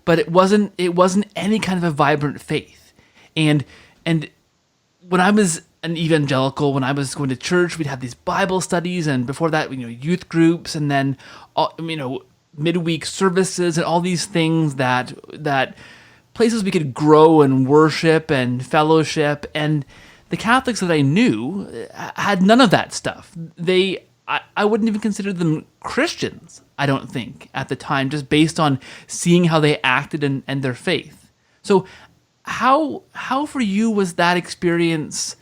but it wasn't any kind of a vibrant faith. And when I was an evangelical, when I was going to church, we'd have these Bible studies, and before that, youth groups, and then, midweek services, and all these things that places we could grow and worship and fellowship. And the Catholics that I knew had none of that stuff. I wouldn't even consider them Christians, I don't think, at the time, just based on seeing how they acted and their faith. So how for you was that experience?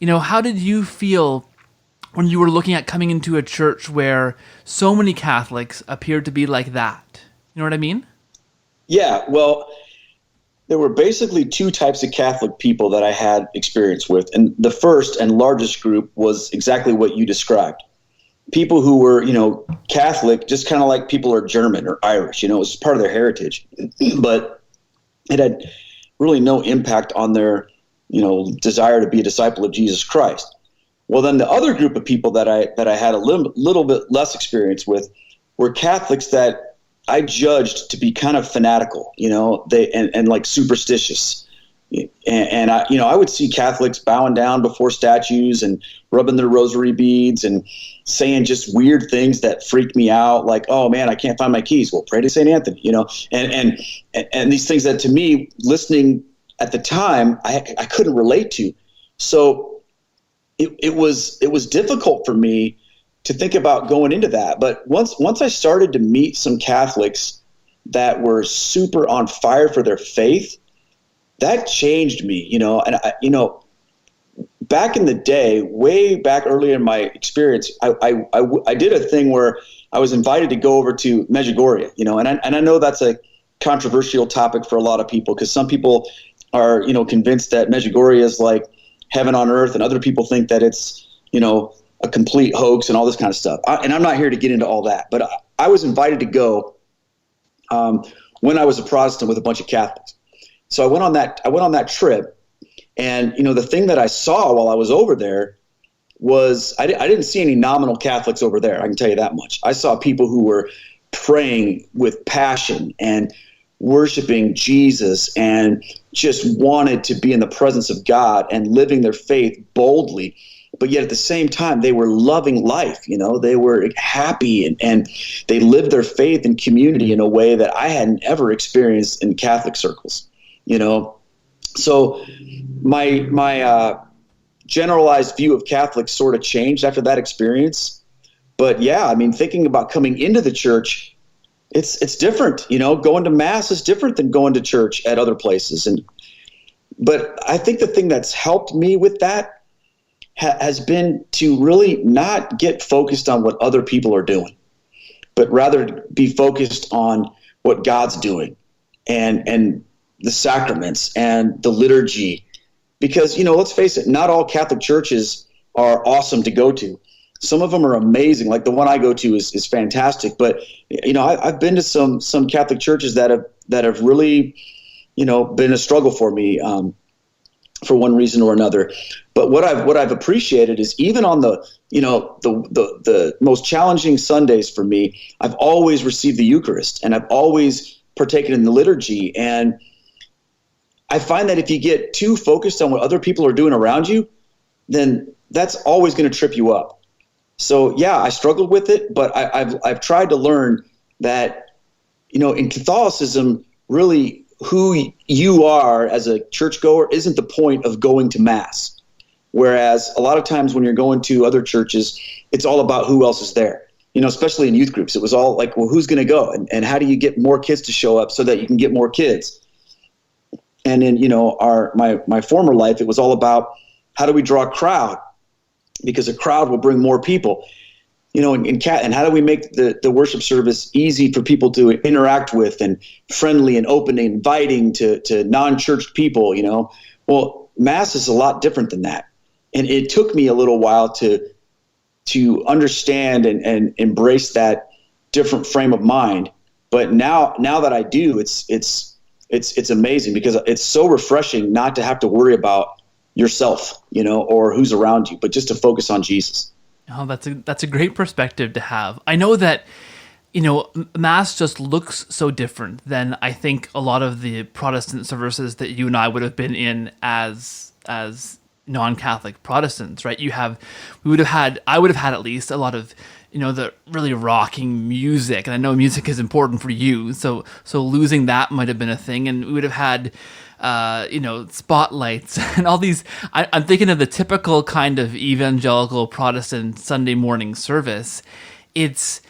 How did you feel when you were looking at coming into a church where so many Catholics appeared to be like that? You know what I mean? Yeah, well, there were basically two types of Catholic people that I had experience with. And the first and largest group was exactly what you described. People who were, Catholic, just kind of like people are German or Irish, it was part of their heritage, but it had really no impact on their, desire to be a disciple of Jesus Christ. Well, then the other group of people that I had a little bit less experience with were Catholics that I judged to be kind of fanatical, and like superstitious. And I would see Catholics bowing down before statues and rubbing their rosary beads and saying just weird things that freaked me out. Like, oh man, I can't find my keys. Well, pray to St. Anthony, and these things that to me, listening at the time, I couldn't relate to. So it was difficult for me to think about going into that. But once I started to meet some Catholics that were super on fire for their faith, that changed me, and back in the day, way back early in my experience, I did a thing where I was invited to go over to Medjugorje, and I know that's a controversial topic for a lot of people, because some people are, convinced that Medjugorje is like heaven on earth, and other people think that it's, a complete hoax and all this kind of stuff. And I'm not here to get into all that, but I was invited to go when I was a Protestant with a bunch of Catholics. So I went on that trip, and the thing that I saw while I was over there was I didn't see any nominal Catholics over there. I can tell you that much. I saw people who were praying with passion and worshiping Jesus and just wanted to be in the presence of God and living their faith boldly. But yet at the same time, they were loving life. They were happy and they lived their faith and community in a way that I hadn't ever experienced in Catholic circles. So my generalized view of Catholics sort of changed after that experience. But yeah, thinking about coming into the church, it's different. Going to Mass is different than going to church at other places. But I think the thing that's helped me with that has been to really not get focused on what other people are doing, but rather be focused on what God's doing and the sacraments and the liturgy. Because, let's face it, not all Catholic churches are awesome to go to. Some of them are amazing. Like the one I go to is fantastic. But, I've been to some Catholic churches that have really, been a struggle for me for one reason or another. But what I've appreciated is even on the most challenging Sundays for me, I've always received the Eucharist and I've always partaken in the liturgy. And I find that if you get too focused on what other people are doing around you, then that's always going to trip you up. So yeah, I struggled with it, but I've tried to learn that, in Catholicism, really who you are as a churchgoer isn't the point of going to Mass. Whereas a lot of times when you're going to other churches, it's all about who else is there. Especially in youth groups, it was all like, well, who's going to go? And how do you get more kids to show up so that you can get more kids? And in, my former life, it was all about how do we draw a crowd? Because a crowd will bring more people. And how do we make the worship service easy for people to interact with and friendly and open and inviting to non-church people, Well, Mass is a lot different than that. And it took me a little while to understand and embrace that different frame of mind. But now that I do, it's amazing because it's so refreshing not to have to worry about yourself, or who's around you, but just to focus on Jesus. Oh, that's a great perspective to have. I know that, Mass just looks so different than I think a lot of the Protestant services that you and I would have been in as non-Catholic Protestants, right? I would have had at least a lot of, the really rocking music. And I know music is important for you. So losing that might have been a thing. And we would have had, spotlights and all these. I'm thinking of the typical kind of evangelical Protestant Sunday morning service. It's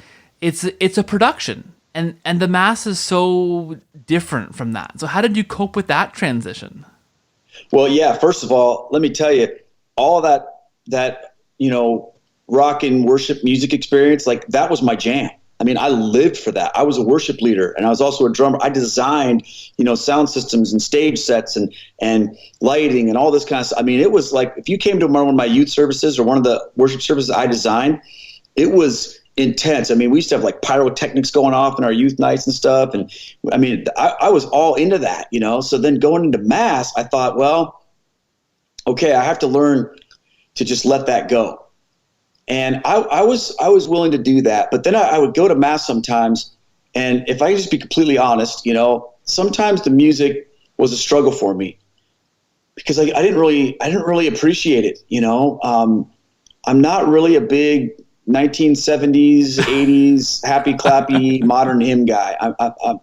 a production, and the Mass is so different from that. So how did you cope with that transition? Well, yeah. First of all, let me tell you, all that rock and worship music experience, like that was my jam. I lived for that. I was a worship leader and I was also a drummer. I designed, sound systems and stage sets and lighting and all this kind of stuff. It was like, if you came to one of my youth services or one of the worship services I designed, it was intense. We used to have like pyrotechnics going off in our youth nights and stuff. And I was all into that, So then going into Mass, I thought, well, okay, I have to learn to just let that go. And I was willing to do that, but then I would go to Mass sometimes, and if I just be completely honest, sometimes the music was a struggle for me because I didn't really appreciate it. I'm not really a big 1970s, 80s happy clappy modern hymn guy.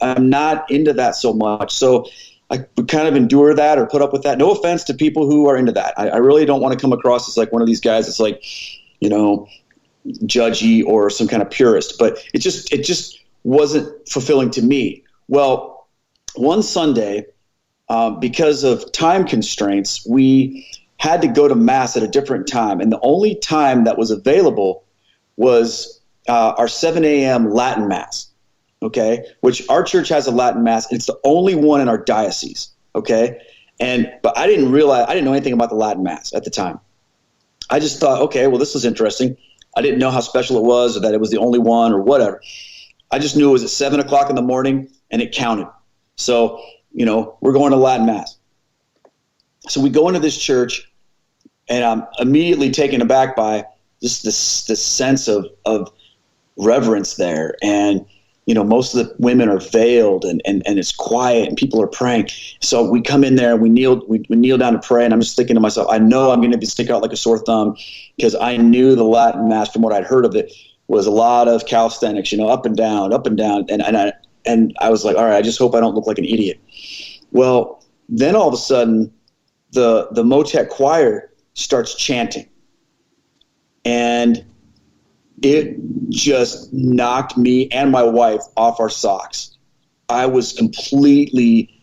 I'm not into that so much. So I would kind of endure that or put up with that. No offense to people who are into that. I really don't want to come across as like one of these guys that's like, judgy or some kind of purist, but it just wasn't fulfilling to me. Well, one Sunday, because of time constraints, we had to go to Mass at a different time. And the only time that was available was our 7 a.m. Latin Mass, okay, which our church has a Latin Mass. It's the only one in our diocese, okay? But I didn't know anything about the Latin Mass at the time. I just thought, okay, well, this was interesting. I didn't know how special it was or that it was the only one or whatever. I just knew it was at 7 o'clock in the morning and it counted. So, we're going to Latin Mass. So we go into this church and I'm immediately taken aback by just this sense of reverence there. And, most of the women are veiled and it's quiet and people are praying. So we come in there, we kneel down to pray. And I'm just thinking to myself, I know I'm going to be sticking out like a sore thumb because I knew the Latin Mass from what I'd heard of it was a lot of calisthenics, up and down. And I was like, all right, I just hope I don't look like an idiot. Well, then all of a sudden the motet choir starts chanting and it just knocked me and my wife off our socks. I was completely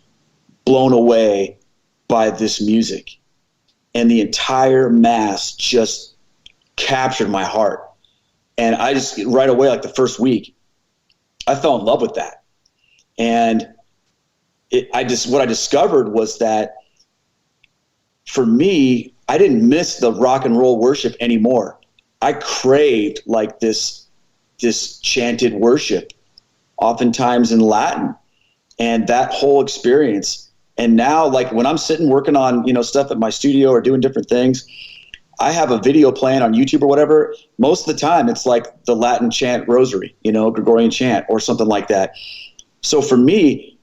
blown away by this music, and the entire Mass just captured my heart. And I just right away, like the first week, I fell in love with that. And what I discovered was that for me, I didn't miss the rock and roll worship anymore. I craved like this chanted worship, oftentimes in Latin, and that whole experience. And now, like when I'm sitting working on, stuff at my studio or doing different things, I have a video playing on YouTube or whatever. Most of the time it's like the Latin chant rosary, Gregorian chant or something like that. So for me,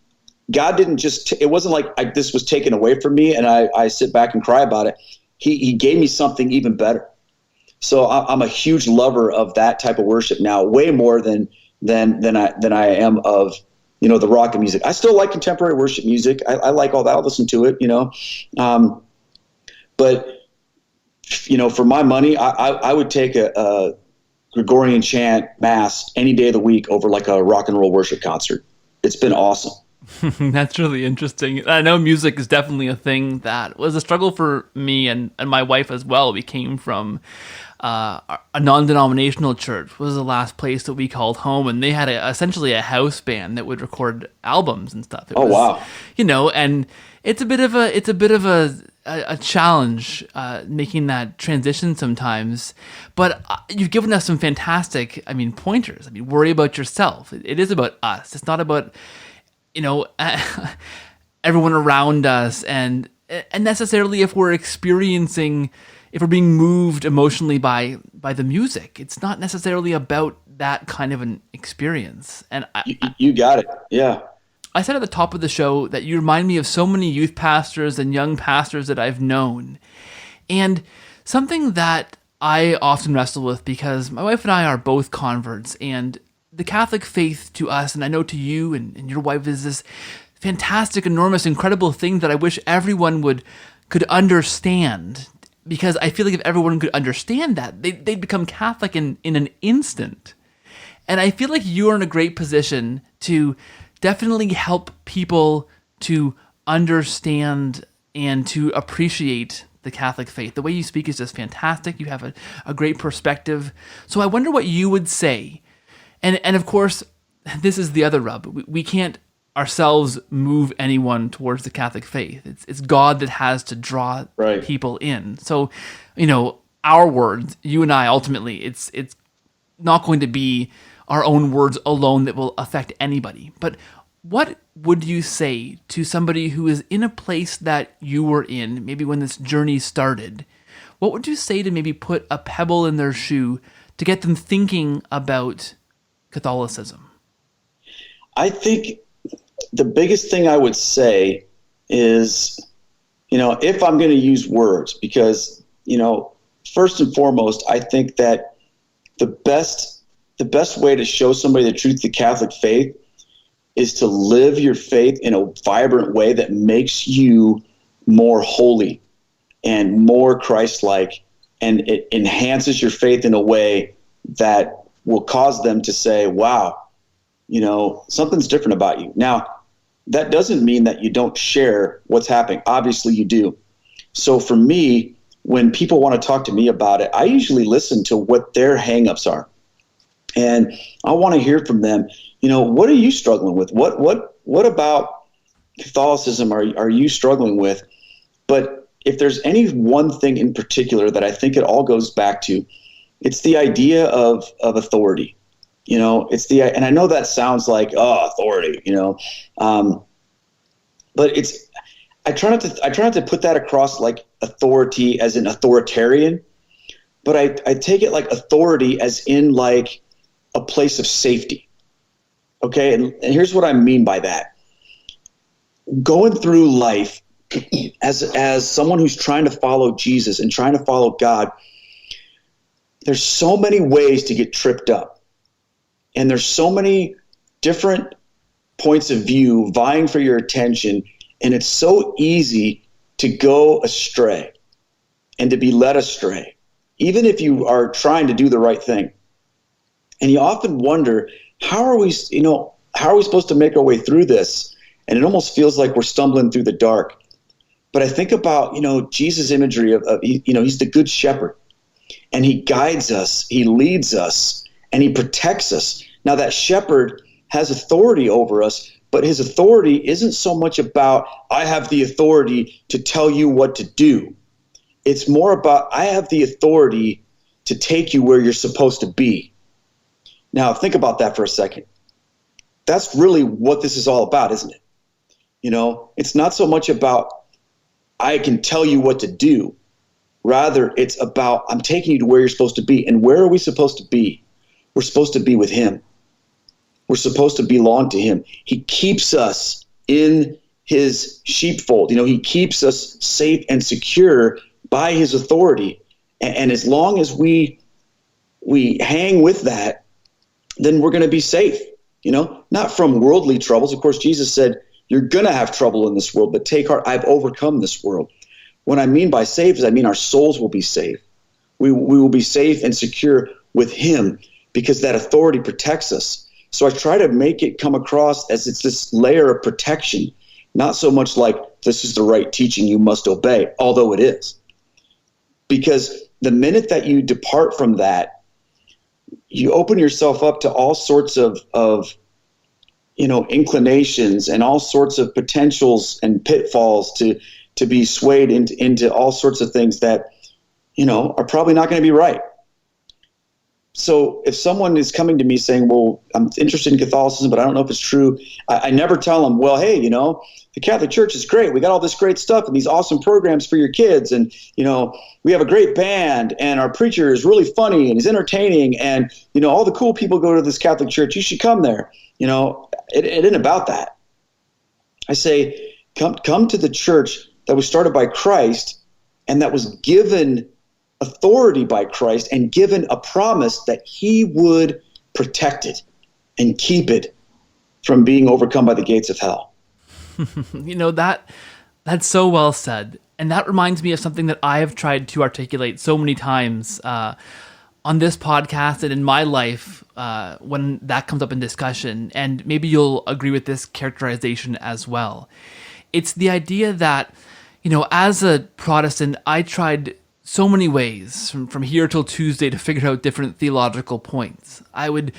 God didn't it wasn't like this was taken away from me and I sit back and cry about it. He gave me something even better. So I'm a huge lover of that type of worship now, way more than I am of, the rock and music. I still like contemporary worship music. I like all that. I'll listen to it, but for my money, I would take a Gregorian chant Mass any day of the week over like a rock and roll worship concert. It's been awesome. That's really interesting. I know music is definitely a thing that was a struggle for me and my wife as well. We came from a non-denominational church. Was the last place that we called home, and they had essentially a house band that would record albums and stuff. Wow! And it's a bit of a challenge making that transition sometimes. But you've given us some fantastic, pointers. Worry about yourself. It is about us. It's not about everyone around us and necessarily if we're being moved emotionally by the music. It's not necessarily about that kind of an experience. And you got it. Yeah. I said at the top of the show that you remind me of so many youth pastors and young pastors that I've known. And something that I often wrestle with, because my wife and I are both converts, and the Catholic faith to us, and I know to you and your wife, is this fantastic, enormous, incredible thing that I wish everyone could understand. Because I feel like if everyone could understand that, they'd become Catholic in an instant. And I feel like you're in a great position to definitely help people to understand and to appreciate the Catholic faith. The way you speak is just fantastic. You have a great perspective. So I wonder what you would say. And of course, this is the other rub. We can't ourselves move anyone towards the Catholic faith. It's God that has to draw people in. So, our words, you and I, ultimately, it's not going to be our own words alone that will affect anybody. But what would you say to somebody who is in a place that you were in, maybe when this journey started? What would you say to maybe put a pebble in their shoe to get them thinking about Catholicism? I think the biggest thing I would say is, if I'm going to use words, because, first and foremost, I think that the best way to show somebody the truth of the Catholic faith is to live your faith in a vibrant way that makes you more holy and more Christ-like, and it enhances your faith in a way that will cause them to say, wow, something's different about you. Now, that doesn't mean that you don't share what's happening. Obviously you do. So for me, when people want to talk to me about it, I usually listen to what their hangups are. And I want to hear from them, what are you struggling with? What about Catholicism are you struggling with? But if there's any one thing in particular that I think it all goes back to, it's the idea of authority. And I know that sounds like, authority, but I try not to put that across like authority as an authoritarian, but I take it like authority as in like a place of safety. Okay. And here's what I mean by that. Going through life as someone who's trying to follow Jesus and trying to follow God, there's so many ways to get tripped up. And there's so many different points of view vying for your attention. And it's so easy to go astray and to be led astray, even if you are trying to do the right thing. And you often wonder, how are we supposed to make our way through this? And it almost feels like we're stumbling through the dark. But I think about, Jesus' imagery of he's the good shepherd, and he guides us, he leads us, and he protects us. Now that shepherd has authority over us, but his authority isn't so much about, I have the authority to tell you what to do. It's more about, I have the authority to take you where you're supposed to be. Now, think about that for a second. That's really what this is all about, isn't it? It's not so much about, I can tell you what to do. Rather, it's about, I'm taking you to where you're supposed to be. And where are we supposed to be? We're supposed to be with him. We're supposed to belong to him. He keeps us in his sheepfold. He keeps us safe and secure by his authority. And as long as we hang with that, then we're going to be safe, not from worldly troubles. Of course, Jesus said, you're going to have trouble in this world, but take heart, I've overcome this world. What I mean by safe is our souls will be safe. We will be safe and secure with him because that authority protects us. So I try to make it come across as it's this layer of protection, not so much like this is the right teaching you must obey, although it is. Because the minute that you depart from that, you open yourself up to all sorts of inclinations and all sorts of potentials and pitfalls to be swayed into all sorts of things that, are probably not going to be right. So if someone is coming to me saying, well, I'm interested in Catholicism, but I don't know if it's true, I never tell them, well, hey, the Catholic Church is great. We got all this great stuff and these awesome programs for your kids. And, we have a great band and our preacher is really funny and he's entertaining. And, all the cool people go to this Catholic Church. You should come there. It isn't about that. I say, come to the church that was started by Christ and that was given authority by Christ and given a promise that he would protect it and keep it from being overcome by the gates of hell. That's so well said. And that reminds me of something that I have tried to articulate so many times on this podcast and in my life when that comes up in discussion. And maybe you'll agree with this characterization as well. It's the idea that, as a Protestant, I tried so many ways from here till Tuesday to figure out different theological points. I would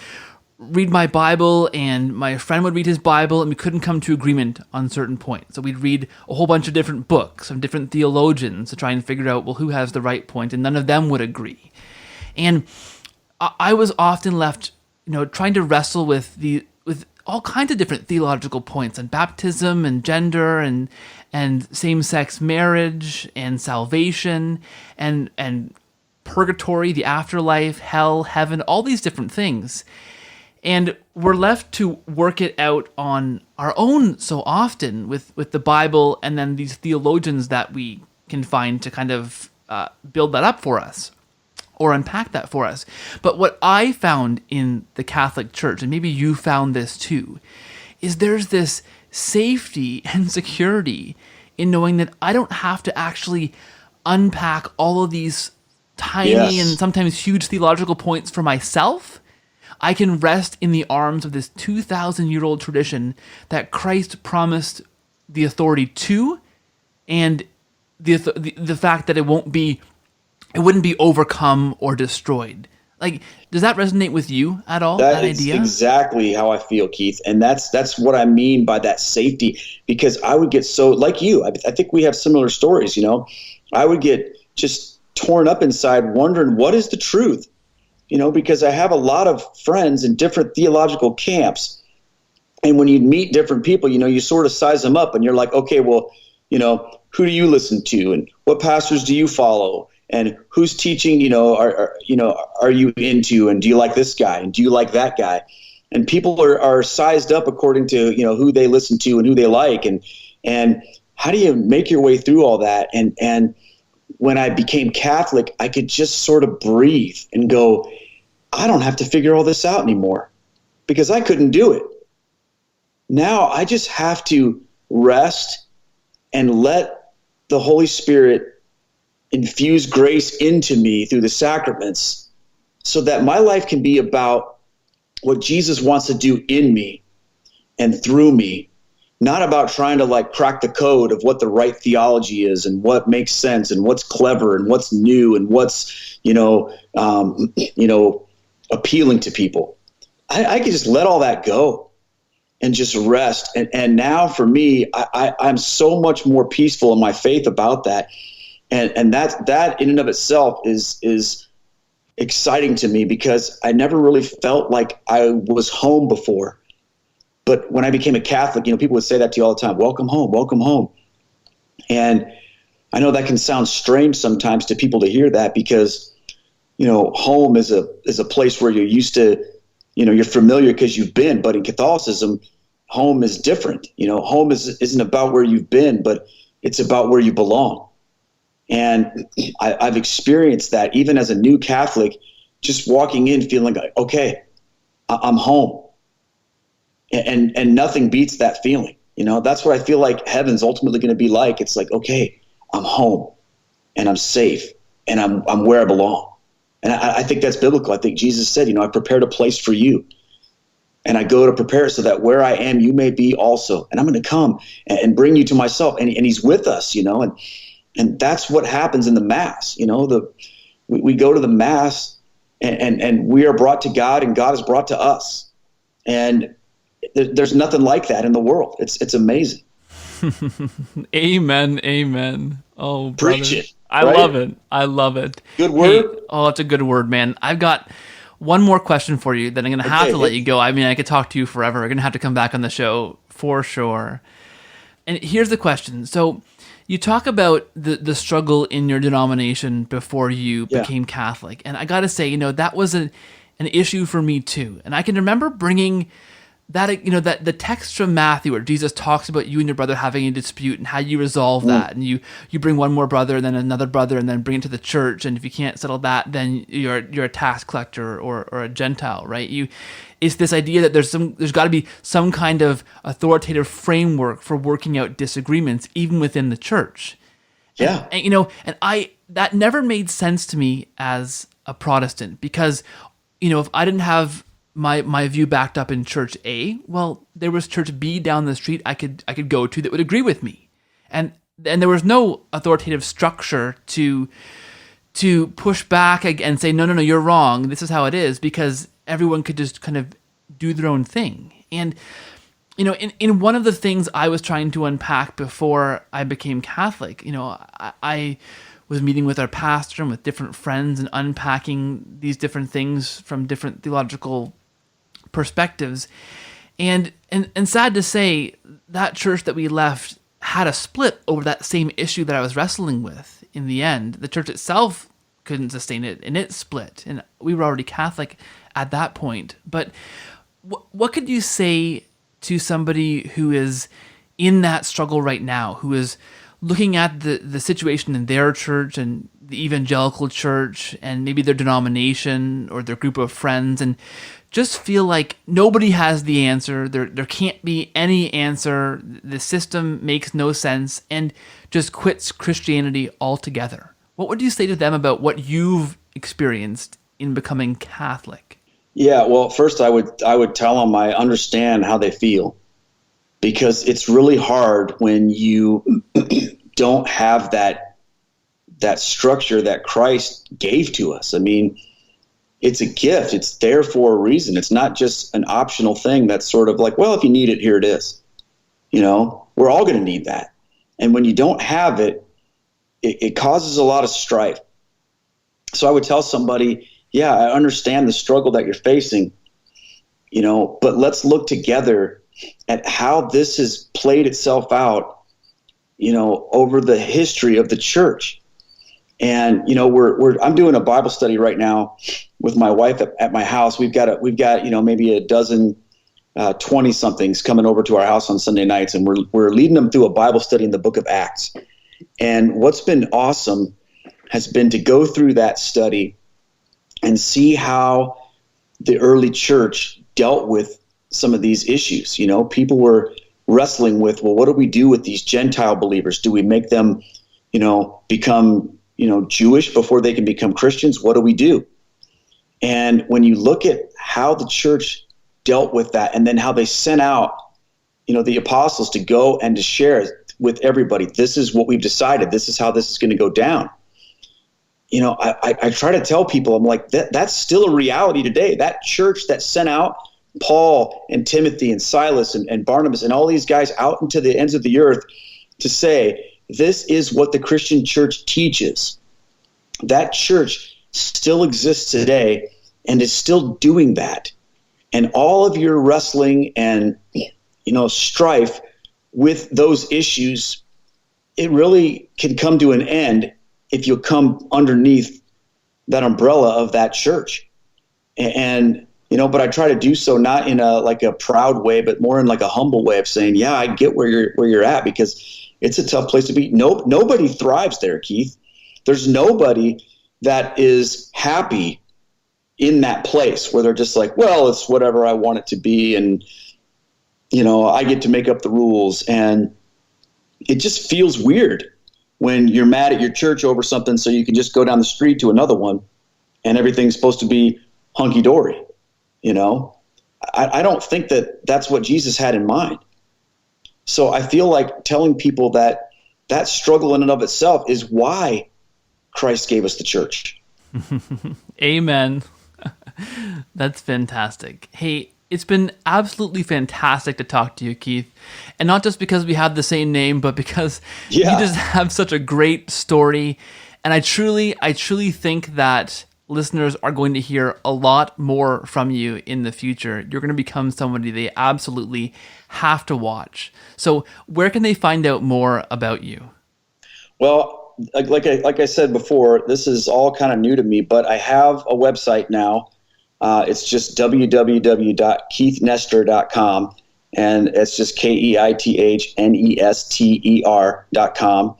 read my Bible and my friend would read his Bible and we couldn't come to agreement on certain points. So we'd read a whole bunch of different books from different theologians to try and figure out, well, who has the right point, and none of them would agree. And I was often left, trying to wrestle with all kinds of different theological points on baptism and gender and same-sex marriage and salvation and purgatory, the afterlife, hell, heaven, all these different things. And we're left to work it out on our own so often with the Bible and then these theologians that we can find to kind of build that up for us or unpack that for us. But what I found in the Catholic Church, and maybe you found this too, is there's this safety and security in knowing that I don't have to actually unpack all of these tiny and sometimes huge theological points for myself. I can rest in the arms of this 2,000-year-old tradition that Christ promised the authority to, and the fact that it wouldn't be overcome or destroyed. Like, does that resonate with you at all? That idea? That's exactly how I feel, Keith. And that's what I mean by that safety, because I would get so, like you, I think we have similar stories, you know. I would get just torn up inside wondering what is the truth, you know, because I have a lot of friends in different theological camps. And when you meet different people, you know, you sort of size them up and you're like, okay, well, you know, who do you listen to and what pastors do you follow? And who's teaching, you know, are you into, and do you like this guy and do you like that guy? And people are sized up according to, you know, who they listen to and who they like. And how do you make your way through all that? And when I became Catholic, I could just sort of breathe and go, I don't have to figure all this out anymore, because I couldn't do it. Now I just have to rest and let the Holy Spirit infuse grace into me through the sacraments, so that my life can be about what Jesus wants to do in me and through me, not about trying to like crack the code of what the right theology is and what makes sense and what's clever and what's new and what's, appealing to people. I can just let all that go and just rest. And now for me, I'm so much more peaceful in my faith about that. And that in and of itself is exciting to me, because I never really felt like I was home before. But when I became a Catholic, you know, people would say that to you all the time, welcome home, welcome home. And I know that can sound strange sometimes to people to hear that, because, you know, home is a place where you're used to, you know, you're familiar because you've been. But in Catholicism, home is different. You know, home isn't about where you've been, but it's about where you belong. And I've experienced that even as a new Catholic, just walking in feeling like, okay, I'm home. And nothing beats that feeling. You know, that's what I feel like heaven's ultimately going to be like. It's like, okay, I'm home and I'm safe and I'm where I belong. And I think that's biblical. I think Jesus said, you know, I prepared a place for you. And I go to prepare so that where I am, you may be also. And I'm going to come and bring you to myself. And he's with us, you know, and that's what happens in the Mass. You know, we go to the Mass and we are brought to God and God is brought to us. And there's nothing like that in the world. It's amazing. Amen. Amen. Oh, brother. Preach it. I love it. I love it. Good word. Hey, oh, it's a good word, man. I've got one more question for you that I'm going to have to let you go. I mean, I could talk to you forever. We're going to have to come back on the show for sure. And here's the question. So you talk about the struggle in your denomination before you became Catholic. And I got to say, you know, that was an issue for me too. And I can remember bringing that, you know, that the text from Matthew where Jesus talks about you and your brother having a dispute and how you resolve that. And you bring one more brother and then another brother and then bring it to the church. And if you can't settle that, then you're a tax collector or a Gentile, right? It's this idea that there's got to be some kind of authoritative framework for working out disagreements, even within the church. Yeah. And you know, that never made sense to me as a Protestant, because, you know, if I didn't have my view backed up in Church A, well, there was Church B down the street I could go to that would agree with me, and there was no authoritative structure to push back and say no, you're wrong, this is how it is, because everyone could just kind of do their own thing. And you know, in one of the things I was trying to unpack before I became Catholic, you know, I was meeting with our pastor and with different friends and unpacking these different things from different theological perspectives. And sad to say, that church that we left had a split over that same issue that I was wrestling with in the end. The church itself couldn't sustain it, and it split. And we were already Catholic at that point. But what could you say to somebody who is in that struggle right now, who is looking at the situation in their church and the Evangelical church and maybe their denomination or their group of friends, and just feel like nobody has the answer. There can't be any answer. The system makes no sense and just quits Christianity altogether. What would you say to them about what you've experienced in becoming Catholic? Yeah, well, first I would tell them I understand how they feel, because it's really hard when you don't have that structure that Christ gave to us. I mean, it's a gift. It's there for a reason. It's not just an optional thing that's sort of like, well, if you need it, here it is. You know, we're all going to need that. And when you don't have it, it causes a lot of strife. So I would tell somebody, yeah, I understand the struggle that you're facing, you know, but let's look together at how this has played itself out, you know, over the history of the church. And, you know, I'm doing a Bible study right now with my wife at my house. We've got, you know, maybe a dozen 20 somethings coming over to our house on Sunday nights, and we're leading them through a Bible study in the book of Acts. And what's been awesome has been to go through that study and see how the early church dealt with some of these issues. You know, people were wrestling with, well, what do we do with these Gentile believers? Do we make them, you know, become, you know, Jewish before they can become Christians? What do we do? And when you look at how the church dealt with that, and then how they sent out, you know, the apostles to go and to share with everybody, this is what we've decided. This is how this is going to go down. You know, I try to tell people, I'm like, that's still a reality today. That church that sent out Paul and Timothy and Silas and Barnabas and all these guys out into the ends of the earth to say, this is what the Christian church teaches. That church still exists today and is still doing that. And all of your wrestling and, you know, strife with those issues, it really can come to an end if you come underneath that umbrella of that church. And, you know, but I try to do so not in a proud way, but more in like a humble way of saying, yeah, I get where you're at, because it's a tough place to be. Nobody thrives there, Keith. There's nobody that is happy in that place where they're just like, well, it's whatever I want it to be. And, you know, I get to make up the rules. And it just feels weird when you're mad at your church over something, so you can just go down the street to another one and everything's supposed to be hunky-dory. You know, I don't think that that's what Jesus had in mind. So I feel like telling people that struggle in and of itself is why Christ gave us the church. Amen. That's fantastic. Hey, it's been absolutely fantastic to talk to you, Keith. And not just because we have the same name, but because you just have such a great story. And I truly think that listeners are going to hear a lot more from you in the future. You're going to become somebody they absolutely have to watch. So where can they find out more about you? Well, like I said before, this is all kind of new to me, but I have a website now. It's just www.keithnester.com, and it's just KEITHNESTER.com.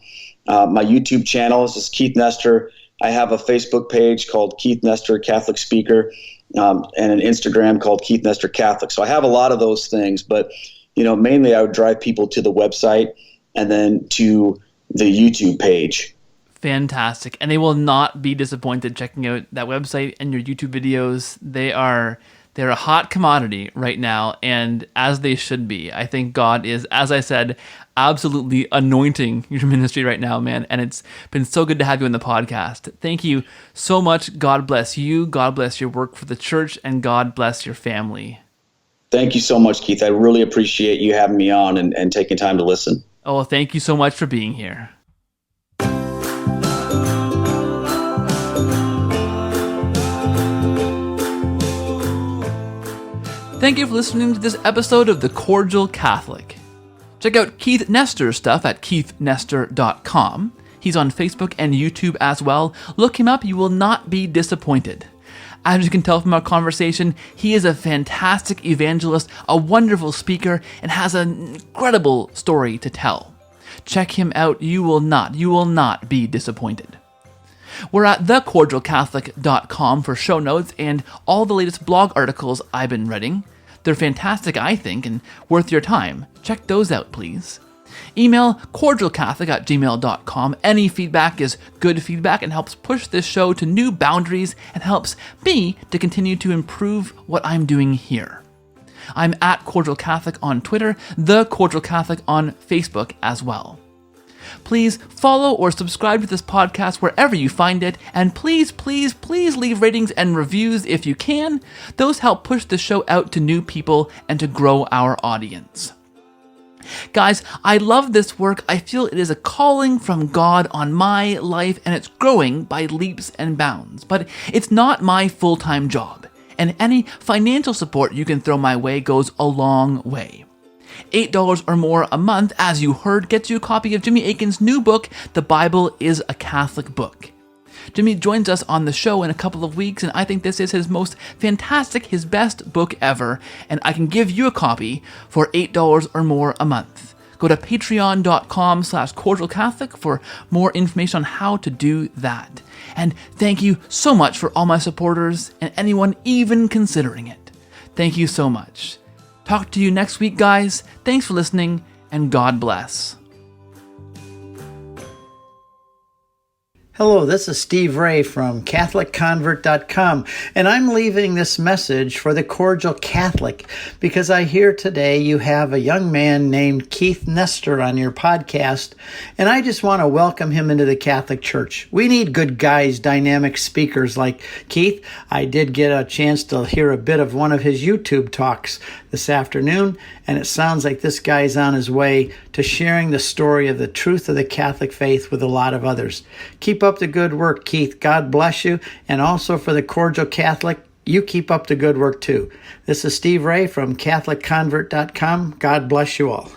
My YouTube channel is just Keith Nester. I have a Facebook page called Keith Nester Catholic Speaker, and an Instagram called Keith Nester Catholic. So I have a lot of those things, but you know, mainly I would drive people to the website and then to the YouTube page. Fantastic. And they will not be disappointed checking out that website and your YouTube videos. They're a hot commodity right now, and as they should be. I think God is, as I said, absolutely anointing your ministry right now, man. And it's been so good to have you on the podcast. Thank you so much. God bless you. God bless your work for the church, and God bless your family. Thank you so much, Keith. I really appreciate you having me on and taking time to listen. Oh, thank you so much for being here. Thank you for listening to this episode of The Cordial Catholic. Check out Keith Nester's stuff at keithnester.com. He's on Facebook and YouTube as well. Look him up, you will not be disappointed. As you can tell from our conversation, he is a fantastic evangelist, a wonderful speaker, and has an incredible story to tell. Check him out, you will not be disappointed. We're at thecordialcatholic.com for show notes and all the latest blog articles I've been reading. They're fantastic, I think, and worth your time. Check those out, please. Email cordialcatholic@gmail.com. Any feedback is good feedback and helps push this show to new boundaries and helps me to continue to improve what I'm doing here. I'm at Cordial Catholic on Twitter, The Cordial Catholic on Facebook as well. Please follow or subscribe to this podcast wherever you find it, and please leave ratings and reviews if you can. Those help push the show out to new people and to grow our audience. Guys, I love this work. I feel it is a calling from God on my life, and it's growing by leaps and bounds. But it's not my full-time job, and any financial support you can throw my way goes a long way. $8 or more a month, as you heard, gets you a copy of Jimmy Akin's new book, The Bible is a Catholic Book. Jimmy joins us on the show in a couple of weeks, and I think this is his most fantastic, his best book ever, and I can give you a copy for $8 or more a month. Go to patreon.com/cordialcatholic for more information on how to do that. And thank you so much for all my supporters and anyone even considering it. Thank you so much. Talk to you next week, guys. Thanks for listening, and God bless. Hello, this is Steve Ray from CatholicConvert.com, and I'm leaving this message for the Cordial Catholic because I hear today you have a young man named Keith Nestor on your podcast, and I just want to welcome him into the Catholic Church. We need good guys, dynamic speakers like Keith. I did get a chance to hear a bit of one of his YouTube talks this afternoon, and it sounds like this guy's on his way to sharing the story of the truth of the Catholic faith with a lot of others. Keep up the good work, Keith. God bless you. And also for the Cordial Catholic, you keep up the good work too. This is Steve Ray from CatholicConvert.com. God bless you all.